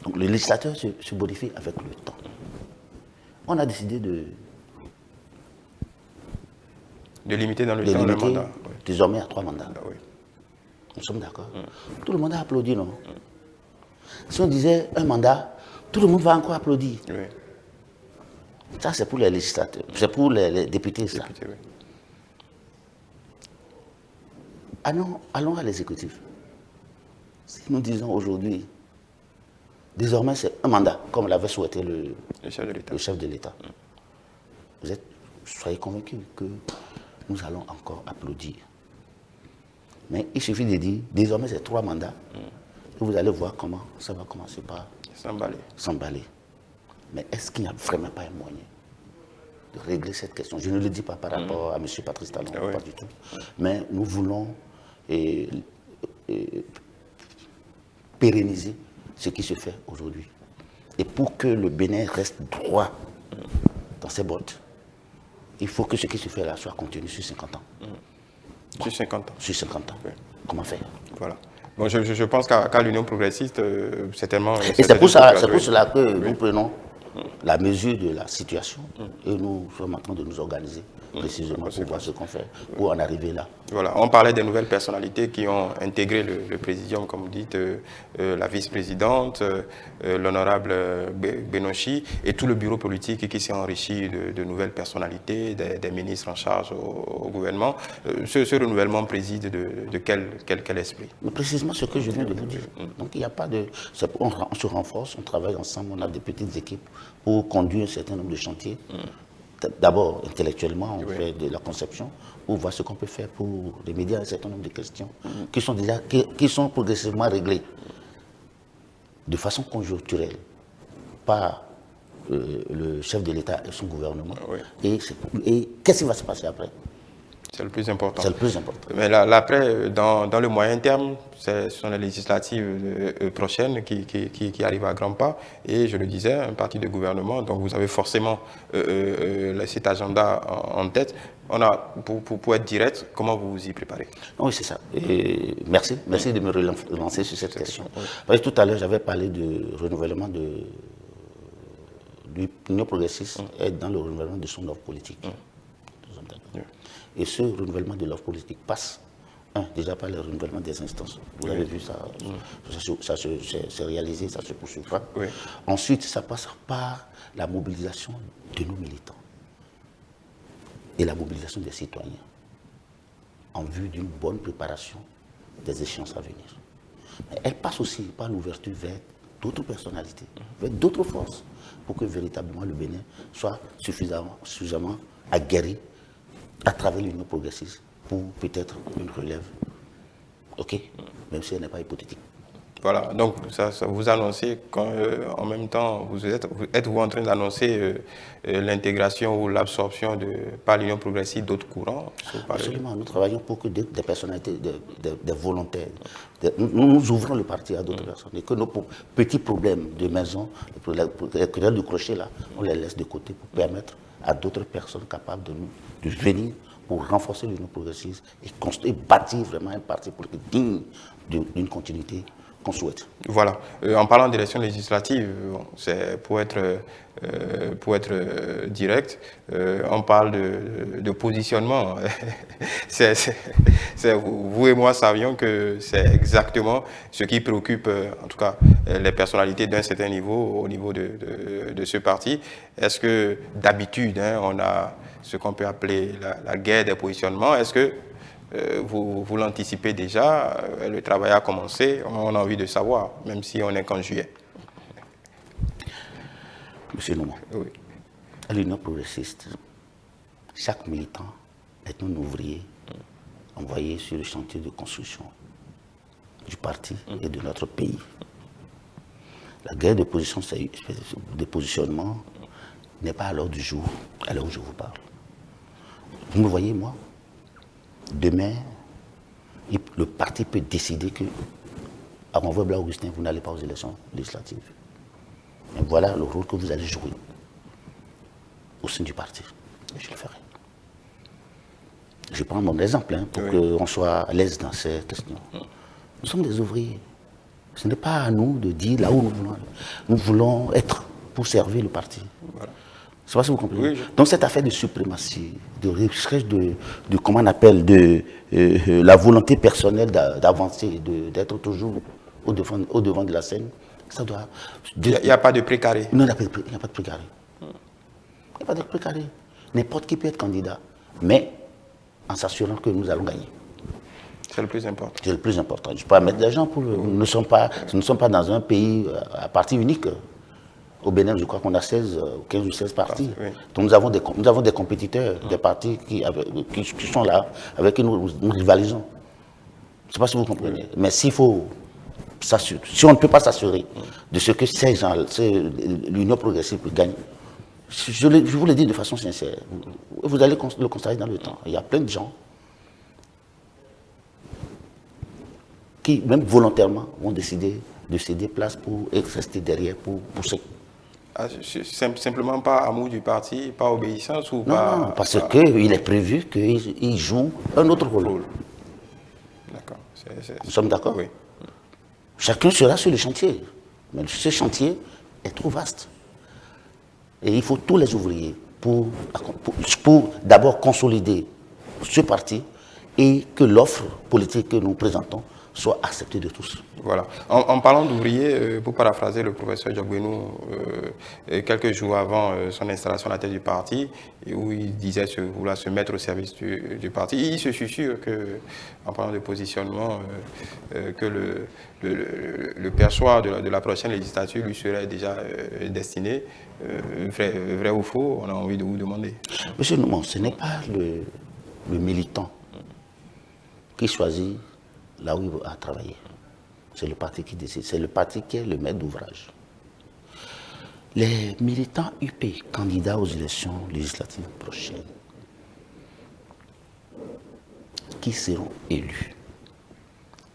Donc le législateur se bonifie avec le temps. On a décidé de limiter dans le temps le mandat. Oui. Désormais à 3 mandats. Oui. Nous sommes d'accord. Tout le monde a applaudi, non? Si on disait un mandat, tout le monde va encore applaudir. Oui. Ça, c'est pour les législateurs, c'est pour les députés, ça. Oui. Allons à l'exécutif. Si nous disons aujourd'hui, désormais c'est un mandat, comme l'avait souhaité le chef de l'État. Soyez convaincus que nous allons encore applaudir. Mais il suffit de dire, désormais c'est 3 mandats, et vous allez voir comment ça va commencer par s'emballer. Mais est-ce qu'il n'y a vraiment pas un moyen de régler cette question? Je ne le dis pas par rapport à M. Patrice Talon, pas du tout. Mais nous voulons pérenniser ce qui se fait aujourd'hui. Et pour que le Bénin reste droit dans ses bottes, il faut que ce qui se fait là soit continu sur 50 ans. Sur 50 ans. Sur 50 ans. Oui. Comment faire? Voilà. Bon, je pense qu'à l'Union progressiste, certainement... Et c'est pour cela que nous prenons la mesure de la situation et nous sommes en train de nous organiser précisément pour voir ce qu'on fait, pour en arriver là. Voilà, on parlait des nouvelles personnalités qui ont intégré le présidium, comme vous dites, la vice-présidente, l'honorable Benochi, et tout le bureau politique qui s'est enrichi de nouvelles personnalités, des ministres en charge au gouvernement. Ce renouvellement préside de quel esprit? Mais précisément ce que je viens de vous dire. Donc il n'y a pas de... On se renforce, on travaille ensemble, on a des petites équipes pour conduire un certain nombre de chantiers. D'abord, intellectuellement, on fait de la conception, pour voir ce qu'on peut faire pour remédier à un certain nombre de questions qui sont progressivement réglées de façon conjoncturelle par le chef de l'État et son gouvernement. Et qu'est-ce qui va se passer après? C'est le plus important. C'est le plus important. Mais là, après, dans le moyen terme, ce sont les législatives prochaines qui arrivent à grands pas. Et je le disais, un parti de gouvernement, donc vous avez forcément cet agenda en tête. Pour être direct, comment vous vous y préparez? Oui, c'est ça. Et merci de me relancer sur cette question. Oui. Tout à l'heure, j'avais parlé de renouvellement l'Union progressiste est dans le renouvellement de son offre politique. Nous sommes d'accord. Et ce renouvellement de l'offre politique passe, déjà par le renouvellement des instances. Vous avez vu ça, ça s'est réalisé, ça se poursuivra. Ensuite, ça passe par la mobilisation de nos militants et la mobilisation des citoyens en vue d'une bonne préparation des échéances à venir. Mais elle passe aussi par l'ouverture vers d'autres personnalités, vers d'autres forces, pour que véritablement le Bénin soit suffisamment aguerri à travers l'Union progressiste pour peut-être une relève, ok, même si elle n'est pas hypothétique. Voilà, donc ça vous annoncez en même temps, êtes-vous en train d'annoncer l'intégration ou l'absorption par l'Union progressiste d'autres courants? Absolument, nous travaillons pour que des personnalités, des volontaires, nous ouvrons le parti à d'autres personnes et que nos petits problèmes de maison, les querelles de crochet là, on les laisse de côté pour permettre à d'autres personnes capables de venir pour renforcer l'Union progressiste et bâtir vraiment un parti politique digne d'une continuité qu'on souhaite. Voilà. En parlant d'élections législatives, c'est pour être direct, on parle de positionnement. Vous et moi savions que c'est exactement ce qui préoccupe, en tout cas, les personnalités d'un certain niveau, au niveau de ce parti. Est-ce que d'habitude, on a ce qu'on peut appeler la guerre des positionnements? Est-ce que vous l'anticipez déjà, le travail a commencé, on a envie de savoir, même si on n'est qu'en juillet. Monsieur Nouma, oui. À l'Union progressiste, chaque militant est un ouvrier envoyé sur le chantier de construction du parti et de notre pays. La guerre de positionnement n'est pas à l'ordre du jour, à l'heure où je vous parle. Vous me voyez, moi, demain, le parti peut décider que, à Renouvelable Augustin, vous n'allez pas aux élections législatives. Et voilà le rôle que vous allez jouer au sein du parti. Et je le ferai. Je prends mon exemple pour qu'on soit à l'aise dans ces questions. Nous sommes des ouvriers. Ce n'est pas à nous de dire là où nous voulons aller. Nous voulons être pour servir le parti. Voilà. Je ne sais pas si vous comprenez. Oui, donc cette affaire de suprématie, de recherche de comment on appelle, la volonté personnelle d'avancer, d'être toujours au devant de la scène, ça doit... Il n'y a pas de précaré. Non, il n'y a pas de précaré. Il n'y a pas de précaré. N'importe qui peut être candidat, mais en s'assurant que nous allons gagner. C'est le plus important. C'est le plus important. Je ne peux pas mettre des gens pour... Nous ne sommes pas dans un pays à parti unique. Au Bénin, je crois qu'on a 15 ou 16 partis. Oui. Donc nous avons des compétiteurs, des partis qui sont là, avec qui nous rivalisons. Je ne sais pas si vous comprenez. Mais s'il faut s'assurer, si on ne peut pas s'assurer de ce que ces gens, l'Union progressive gagne, je vous le dis de façon sincère, vous allez le constater dans le temps. Il y a plein de gens qui, même volontairement, vont décider de céder place pour rester derrière, pour pousser. Simplement pas amour du parti, pas obéissance ou non, pas... Non, parce qu'il est prévu qu'ils jouent un autre rôle. D'accord. Nous sommes d'accord? Oui. Chacun sera sur le chantier. Mais ce chantier est trop vaste. Et il faut tous les ouvriers pour d'abord consolider ce parti et que l'offre politique que nous présentons soit acceptée de tous. Voilà. En parlant d'ouvriers, pour paraphraser le professeur Diogbenou, quelques jours avant son installation à la tête du parti, où il disait vouloir se mettre au service du parti, il se susurre que, en parlant de positionnement, que le perchoir de la prochaine législature lui serait déjà destiné. Vrai ou faux, on a envie de vous demander. Monsieur Nouman, ce n'est pas le militant qui choisit là où il va travailler. C'est le parti qui décide. C'est le parti qui est le maître d'ouvrage. Les militants UP, candidats aux élections législatives prochaines, qui seront élus,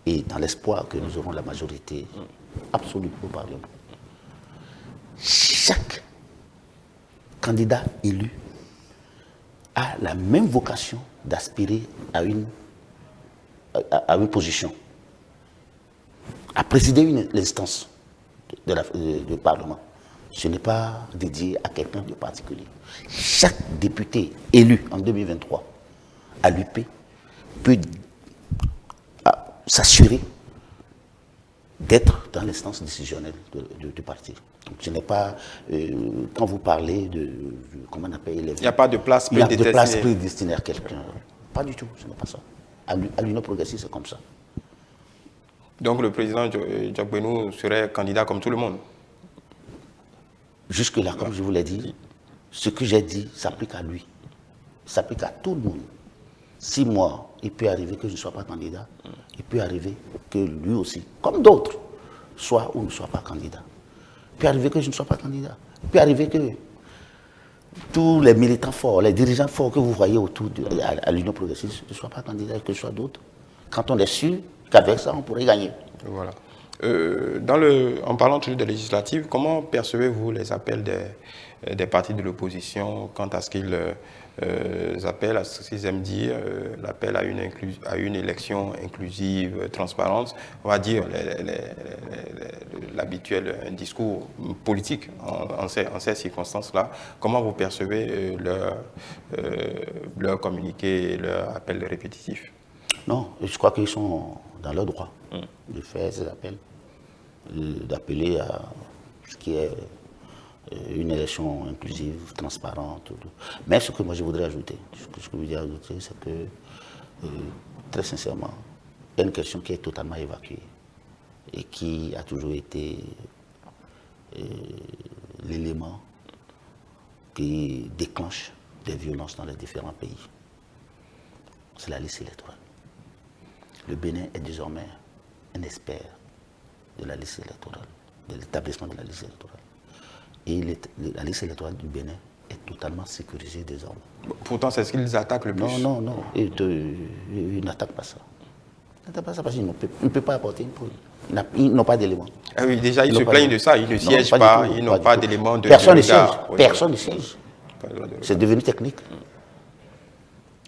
et dans l'espoir que nous aurons la majorité absolue au Parlement, chaque candidat élu a la même vocation d'aspirer à une position, à présider une instance du Parlement. Ce n'est pas dédié à quelqu'un de particulier. Chaque député élu en 2023 à l'UP peut s'assurer d'être dans l'instance décisionnelle du parti. Donc, ce n'est pas, quand vous parlez comment on appelle, il n'y a pas de place prédestinée à quelqu'un. Pas du tout, ce n'est pas ça. À l'Union progressiste, c'est comme ça. Donc le président Diack-Benno serait candidat comme tout le monde? Jusque-là, comme je vous l'ai dit, ce que j'ai dit s'applique à lui. S'applique à tout le monde. Si moi, il peut arriver que je ne sois pas candidat, il peut arriver que lui aussi, comme d'autres, soit ou ne soit pas candidat. Il peut arriver que je ne sois pas candidat. Il peut arriver que tous les militants forts, les dirigeants forts que vous voyez autour à l'Union progressiste ne soient pas candidats et que ce soit d'autres. Quand on est sûr qu'avec ça, on pourrait gagner. Voilà. En parlant toujours des législatives, comment percevez-vous les appels des partis de l'opposition quant à ce qu'ils appellent, à ce qu'ils aiment dire, l'appel à une élection inclusive, transparente, on va dire l'habituel discours politique en ces circonstances-là. Comment vous percevez leur communiqué et leur appel répétitif? Non, je crois qu'ils sont dans leur droit de faire ces appels, d'appeler à ce qui est une élection inclusive, transparente. Mais ce que moi je voudrais ajouter, ce que je voudrais ajouter, c'est que, très sincèrement, il y a une question qui est totalement évacuée et qui a toujours été l'élément qui déclenche des violences dans les différents pays. C'est la liste électorale. Le Bénin est désormais un expert de la liste électorale, de l'établissement de la liste électorale. Et la liste électorale du Bénin est totalement sécurisée désormais. Pourtant, c'est ce qu'ils attaquent le plus. Non. Ils n'attaquent pas ça. Ils n'attaquent pas ça parce qu'ils ne peuvent pas apporter une preuve. Ils n'ont pas d'éléments. Ah oui, déjà, ils se plaignent de ça. Ils ne siègent pas, ils n'ont pas d'éléments de Personne ne siège. Personne ne siège. C'est devenu technique.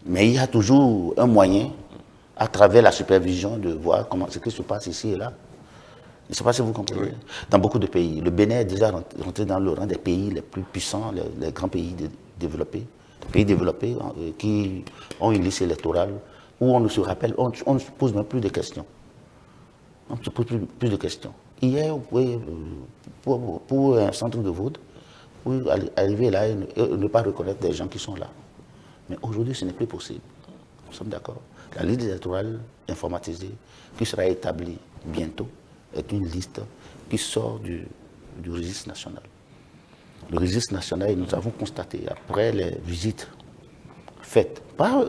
Mais il y a toujours un moyen, à travers la supervision, de voir ce qui se passe ici et là. Je ne sais pas si vous comprenez. Oui. Dans beaucoup de pays, le Bénin est déjà rentré dans le rang des pays les plus puissants, les grands pays développés. Pays développés qui ont une liste électorale où on ne se rappelle, on ne se pose même plus de questions. On ne se pose plus de questions. Hier, pour un centre de vote, vous arriver là et ne pas reconnaître des gens qui sont là. Mais aujourd'hui, ce n'est plus possible. Nous sommes d'accord. La liste électorale informatisée qui sera établie bientôt est une liste qui sort du registre national. Le registre national, nous avons constaté, après les visites faites par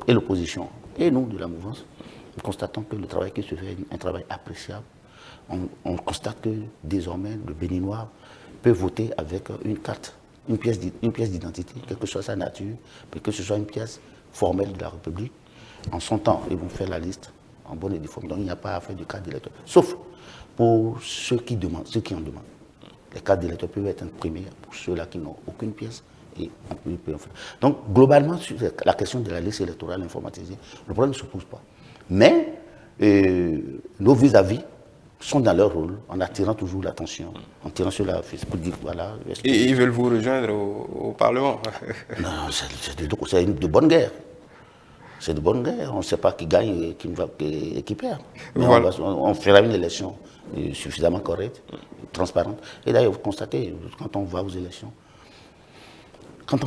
l'opposition et nous de la mouvance, nous constatons que le travail qui se fait est un travail appréciable. On constate que désormais, le Béninois peut voter avec une carte, une pièce d'identité, quelle que soit sa nature, que ce soit une pièce formelle de la République. En son temps, ils vont faire la liste en bonne et due forme. Donc il n'y a pas à faire de carte d'électeur. Sauf pour ceux qui en demandent. Les cartes d'électeur peuvent être imprimées pour ceux-là qui n'ont aucune pièce. Et on peut en faire. Donc globalement, sur la question de la liste électorale informatisée, le problème ne se pose pas. Mais nos vis-à-vis sont dans leur rôle, en attirant toujours l'attention, en tirant sur la face pour dire voilà. Et ils veulent vous rejoindre au Parlement? Non, c'est de bonne guerre. C'est de bonne guerre. On ne sait pas qui gagne et qui perd. Mais voilà. On fera une élection suffisamment correcte, transparente. Et d'ailleurs, vous constatez, quand on va aux élections, quand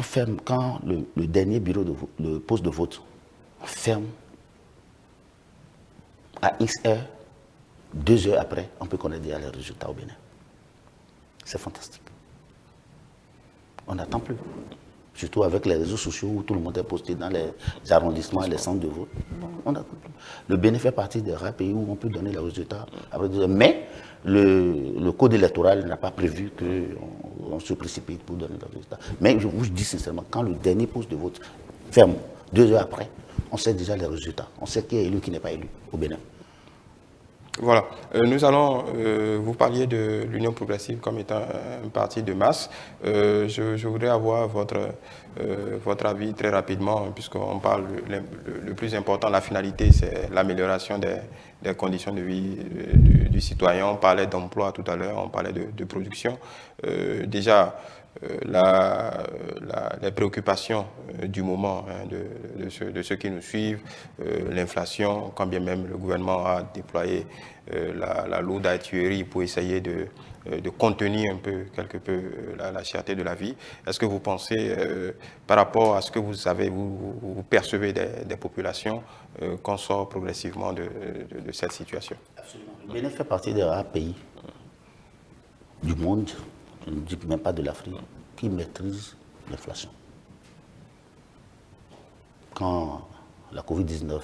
le dernier bureau le poste de vote ferme à X heures, 2 heures après, on peut connaître déjà les résultats au Bénin. C'est fantastique. On n'attend plus. Surtout avec les réseaux sociaux où tout le monde est posté dans les arrondissements et les centres de vote. On n'attend plus. Le Bénin fait partie des rares pays où on peut donner les résultats après 2 heures. Mais le code électoral n'a pas prévu qu'on se précipite pour donner les résultats. Mais je vous dis sincèrement, quand le dernier poste de vote ferme 2 heures après, on sait déjà les résultats. On sait qui est élu, qui n'est pas élu au Bénin. Voilà, nous allons, vous parliez de l'Union progressive comme étant un parti de masse. Je voudrais avoir votre avis très rapidement, puisqu'on parle, le plus important, la finalité, c'est l'amélioration des conditions de vie du citoyen. On parlait d'emploi tout à l'heure, on parlait de production. Déjà, les préoccupations du moment, hein, de ceux qui nous suivent, l'inflation, quand bien même le gouvernement a déployé la lourde artillerie pour essayer de contenir un peu, quelque peu, la cherté de la vie. Est-ce que vous pensez, par rapport à ce que vous avez, vous percevez des populations, qu'on sort progressivement de cette situation? Absolument. Le Bénin fait partie des rares pays du monde, je ne dis même pas de l'Afrique, qui maîtrise l'inflation. Quand la Covid-19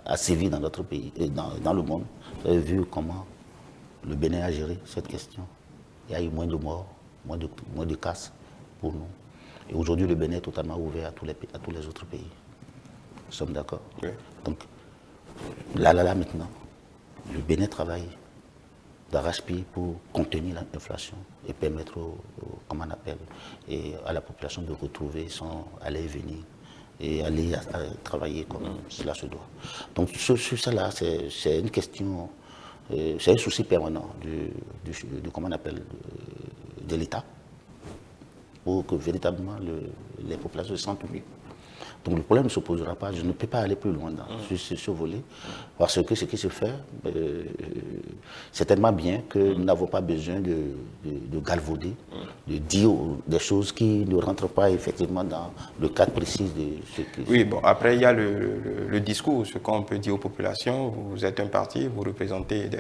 a sévi dans notre pays, dans le monde, vous avez vu comment le Bénin a géré cette question. Il y a eu moins de morts, moins de casses pour nous. Et aujourd'hui, le Bénin est totalement ouvert à tous les autres pays. Nous sommes d'accord? Oui. Donc, là, maintenant, le Bénin travaille d'arrache-pied pour contenir l'inflation et permettre comment on appelle, et à la population de retrouver son aller et venir et aller à travailler comme cela se doit. Donc sur cela, c'est une question, c'est un souci permanent comment on appelle, de l'État pour que véritablement les populations se sentent mieux. Donc le problème ne se posera pas. Je ne peux pas aller plus loin sur ce volet, parce que ce qui se fait, c'est tellement bien que nous n'avons pas besoin de galvauder, de dire des choses qui ne rentrent pas effectivement dans le cadre précis de ce qui... Oui, bon, après il y a le discours, ce qu'on peut dire aux populations. Vous êtes un parti, vous représentez des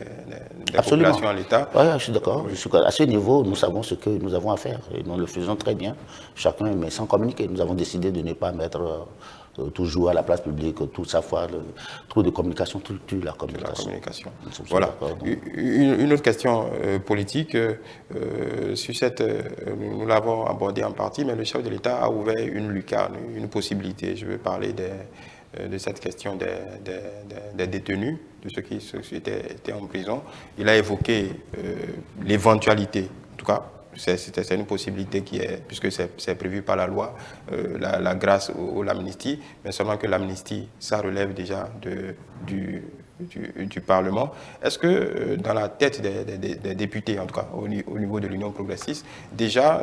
populations à l'État. Oui, je suis d'accord. À ce niveau, nous savons ce que nous avons à faire et nous le faisons très bien. Chacun, mais sans communiquer. Nous avons décidé de ne pas mettre toujours à la place publique tout savoir, trop de communication, tout la communication. Voilà. Une autre question politique, sur cette, nous l'avons abordé en partie, mais le chef de l'État a ouvert une lucarne, une possibilité. Je veux parler de cette question des détenus, de ceux qui étaient en prison. Il a évoqué l'éventualité, en tout cas, c'est une possibilité qui est, puisque c'est prévu par la loi, la grâce ou l'amnistie, mais seulement que l'amnistie, ça relève déjà du Parlement. Est-ce que dans la tête des députés, en tout cas au niveau de l'Union progressiste, déjà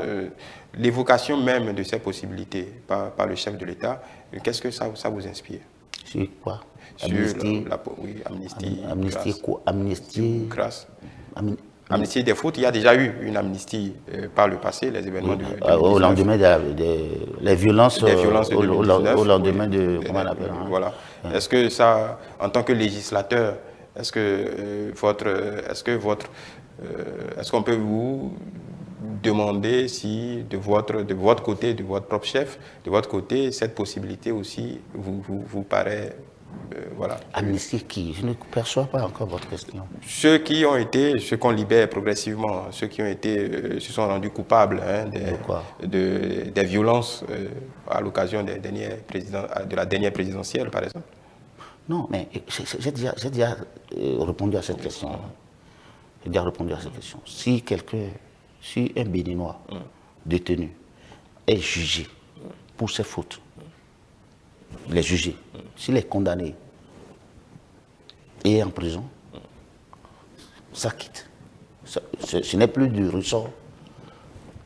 l'évocation même de ces possibilités par le chef de l'État, qu'est-ce que ça vous inspire? Sur quoi? Amnistie, oui, amnistie, amnistie, grâce. Amnistie des fautes, il y a déjà eu une amnistie par le passé, les événements de au lendemain les violences, au lendemain de, comment on appelle, voilà. Est-ce que ça, en tant que législateur, est-ce qu'on peut vous demander si de votre côté, de votre propre chef, de votre côté, cette possibilité aussi vous paraît... voilà. Amnistie qui? Je ne perçois pas encore votre question. Ceux qu'on libère progressivement, ceux qui ont été, se sont rendus coupables, hein, des violences à l'occasion de la dernière présidentielle, par exemple. Non, mais j'ai déjà répondu à cette question. J'ai déjà répondu à cette question. Si un Béninois détenu est jugé pour ses fautes, les juger, s'il est condamné et est en prison, ça quitte. Ce n'est plus du ressort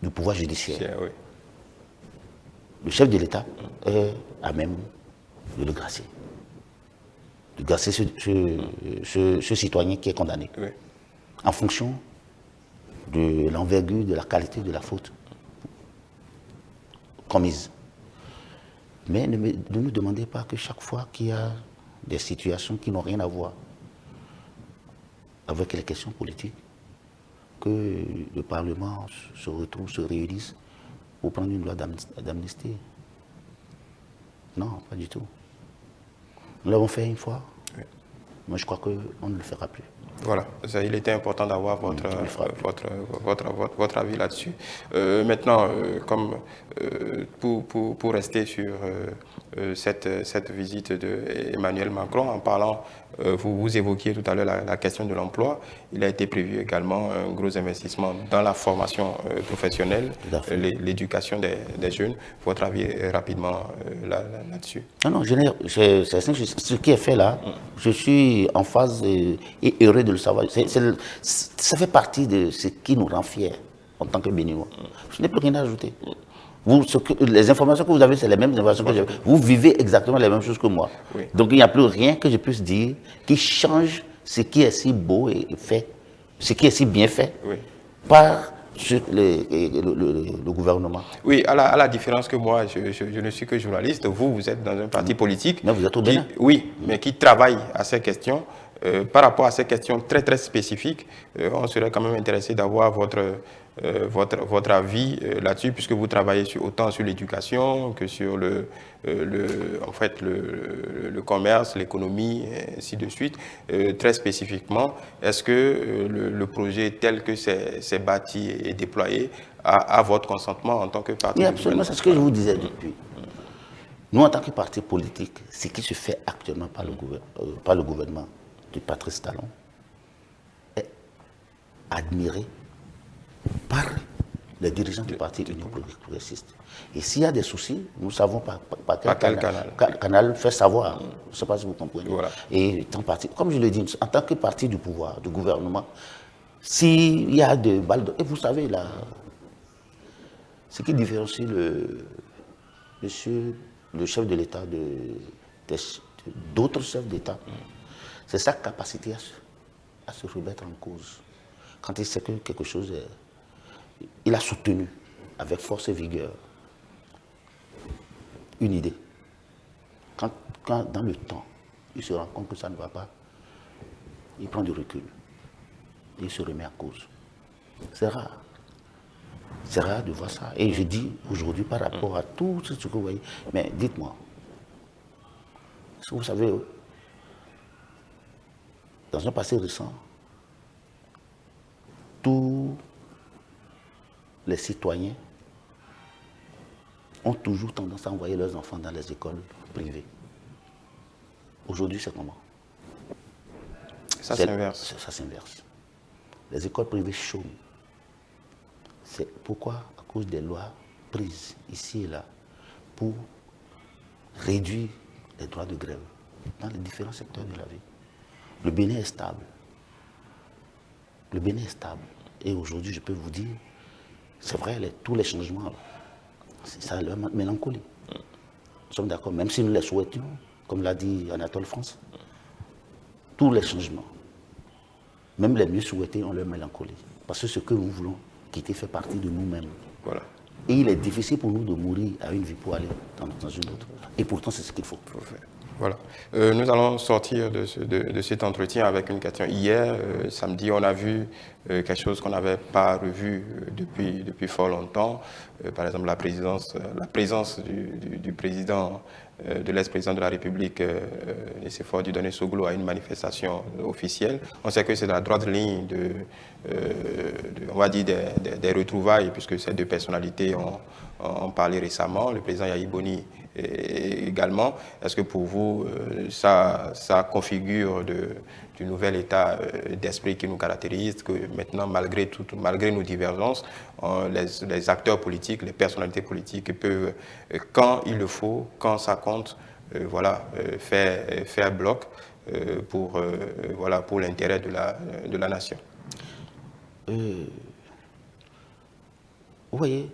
du pouvoir judiciaire. Oui. Le chef de l'État est à même de le gracier. De gracier ce citoyen qui est condamné. Oui. En fonction de l'envergure, de la qualité de la faute commise. Mais ne nous demandez pas que chaque fois qu'il y a des situations qui n'ont rien à voir avec les questions politiques, que le Parlement se réunisse pour prendre une loi d'amnistie. Non, pas du tout. Nous l'avons fait une fois, mais je crois qu'on ne le fera plus. Voilà, il était important d'avoir votre avis là-dessus. Maintenant, pour rester sur cette visite d'Emmanuel Macron, en parlant, vous évoquiez tout à l'heure la question de l'emploi. Il a été prévu également un gros investissement dans la formation professionnelle, l'éducation des jeunes. Votre avis rapidement là-dessus? Non, ce qui est fait là, je suis en phase et heureux de le savoir. Ça fait partie de ce qui nous rend fiers en tant que Béninois. Je n'ai plus rien à ajouter. Les informations que vous avez, c'est les mêmes informations que j'ai. Vous vivez exactement les mêmes choses que moi. Oui. Donc il n'y a plus rien que je puisse dire qui change ce qui est si beau et fait, ce qui est si bien fait par le gouvernement. Oui, à la différence que moi, je ne suis que journaliste. Vous êtes dans un parti politique. Mais vous êtes au Bénin. Oui, mais qui travaille à ces questions. Par rapport à ces questions très très spécifiques, on serait quand même intéressé d'avoir votre avis là-dessus, puisque vous travaillez autant sur l'éducation que sur le commerce, l'économie, et ainsi de suite. Très spécifiquement, est-ce que le projet tel que c'est bâti et déployé a votre consentement en tant que parti? Oui, absolument, c'est ce que je vous disais depuis. Nous, en tant que parti politique, ce qui se fait actuellement par le gouvernement de Patrice Talon est admiré par les dirigeants du parti Union progressiste. Et s'il y a des soucis, nous savons par quel canal faire savoir. Je ne sais pas si vous comprenez. Voilà. Et comme je l'ai dit, en tant que parti du pouvoir, du gouvernement, s'il y a des balles et vous savez, là, ce qui différencie le chef de l'État d'autres chefs d'État, c'est sa capacité à se remettre en cause. Quand il sait que quelque chose il a soutenu avec force et vigueur une idée. Quand dans le temps, il se rend compte que ça ne va pas, il prend du recul. Et il se remet en cause. C'est rare. C'est rare de voir ça. Et je dis aujourd'hui par rapport à tout ce que vous voyez, mais dites-moi, est-ce que vous savez, dans un passé récent, tous les citoyens ont toujours tendance à envoyer leurs enfants dans les écoles privées. Aujourd'hui, c'est comment? Ça s'inverse. Ça s'inverse. Les écoles privées chôment. C'est pourquoi? À cause des lois prises ici et là pour réduire les droits de grève dans les différents secteurs de la vie. Le Bénin est stable. Le Bénin est stable. Et aujourd'hui, je peux vous dire, c'est vrai, tous les changements, c'est ça leur mélancolie. Nous sommes d'accord, même si nous les souhaitions, comme l'a dit Anatole France, tous les changements, même les mieux souhaités, ont leur mélancolie. Parce que ce que nous voulons quitter fait partie de nous-mêmes. Voilà. Et il est difficile pour nous de mourir à une vie pour aller dans une autre. Et pourtant, c'est ce qu'il faut. Voilà. Nous allons sortir de cet entretien avec une question. Hier, samedi, on a vu quelque chose qu'on n'avait pas revu depuis fort longtemps. Par exemple, la présence du président, de l'ex-président de la République, Nicéphore Dieudonné Soglo, à une manifestation officielle. On sait que c'est la droite ligne on va dire des retrouvailles, puisque ces deux personnalités ont parlé récemment. Le président Yahi Boni également. Est-ce que pour vous, ça configure du nouvel état d'esprit qui nous caractérise, que maintenant, malgré nos divergences, les acteurs politiques, les personnalités politiques peuvent, quand il le faut, quand ça compte, faire bloc pour l'intérêt de la nation? Vous voyez,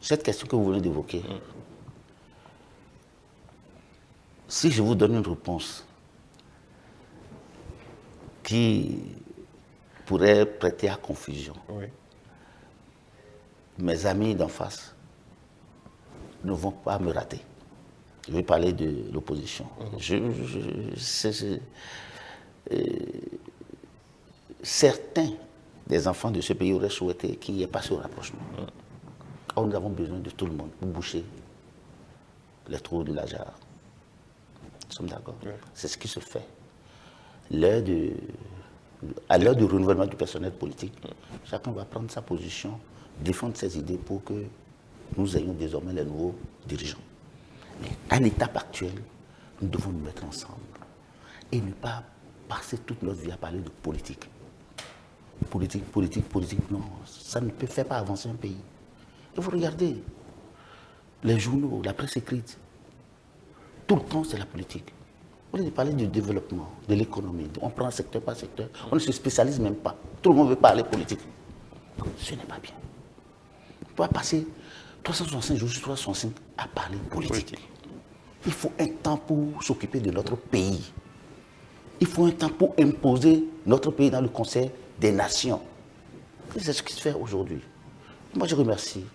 cette question que vous venez d'évoquer, si je vous donne une réponse qui pourrait prêter à confusion, mes amis d'en face ne vont pas me rater. Je vais parler de l'opposition. Certains des enfants de ce pays auraient souhaité qu'il n'y ait pas ce rapprochement. Or, nous avons besoin de tout le monde pour boucher les trous de la jarre. Nous sommes d'accord. C'est ce qui se fait. L'heure de À l'heure du renouvellement du personnel politique, chacun va prendre sa position, défendre ses idées pour que nous ayons désormais les nouveaux dirigeants. Mais à l'étape actuelle, nous devons nous mettre ensemble et ne pas passer toute notre vie à parler de politique. Politique, politique, politique, non, ça ne peut faire pas avancer un pays. Et vous regardez les journaux, la presse écrite, tout le temps c'est la politique. On est parler du développement, de l'économie, on prend secteur par secteur, on ne se spécialise même pas. Tout le monde veut parler politique. Ce n'est pas bien. On doit passer 365 jours sur 365 à parler politique. Il faut un temps pour s'occuper de notre pays. Il faut un temps pour imposer notre pays dans le Conseil des Nations. C'est ce qui se fait aujourd'hui. Moi, je remercie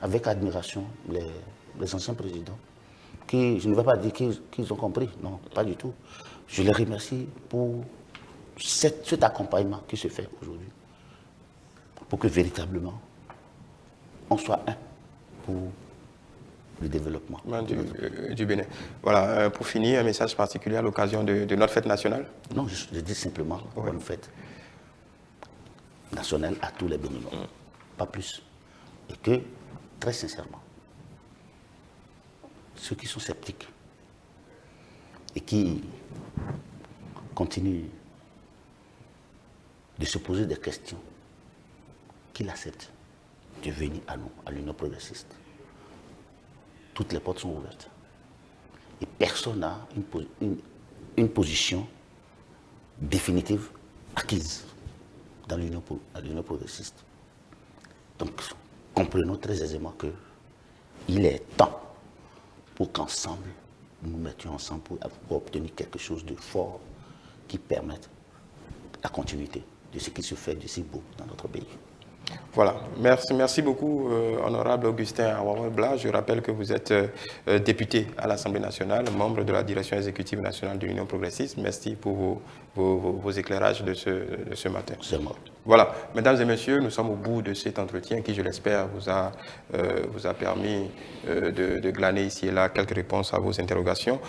avec admiration les anciens présidents qui, je ne vais pas dire qu'ils ont compris, non, pas du tout. Je les remercie pour cet accompagnement qui se fait aujourd'hui, pour que véritablement, on soit un pour le développement du Bénin. Voilà, pour finir, un message particulier à l'occasion de notre fête nationale? Non, je dis simplement bonne fête nationale à tous les Béninois, pas plus. Et que, très sincèrement, ceux qui sont sceptiques et qui continuent de se poser des questions, qu'ils acceptent de venir à nous, à l'Union progressiste. Toutes les portes sont ouvertes. Et personne n'a une position définitive acquise dans l'Union progressiste. Donc, comprenons très aisément qu'il est temps pour qu'ensemble, nous nous mettions ensemble pour obtenir quelque chose de fort qui permette la continuité de ce qui se fait de si beau dans notre pays. Voilà, merci beaucoup, honorable Augustin Awawe-Blas. Je rappelle que vous êtes député à l'Assemblée nationale, membre de la direction exécutive nationale de l'Union progressiste. Merci pour vos éclairages de ce matin. C'est moi. Voilà, mesdames et messieurs, nous sommes au bout de cet entretien qui, je l'espère, vous a permis de glaner ici et là quelques réponses à vos interrogations.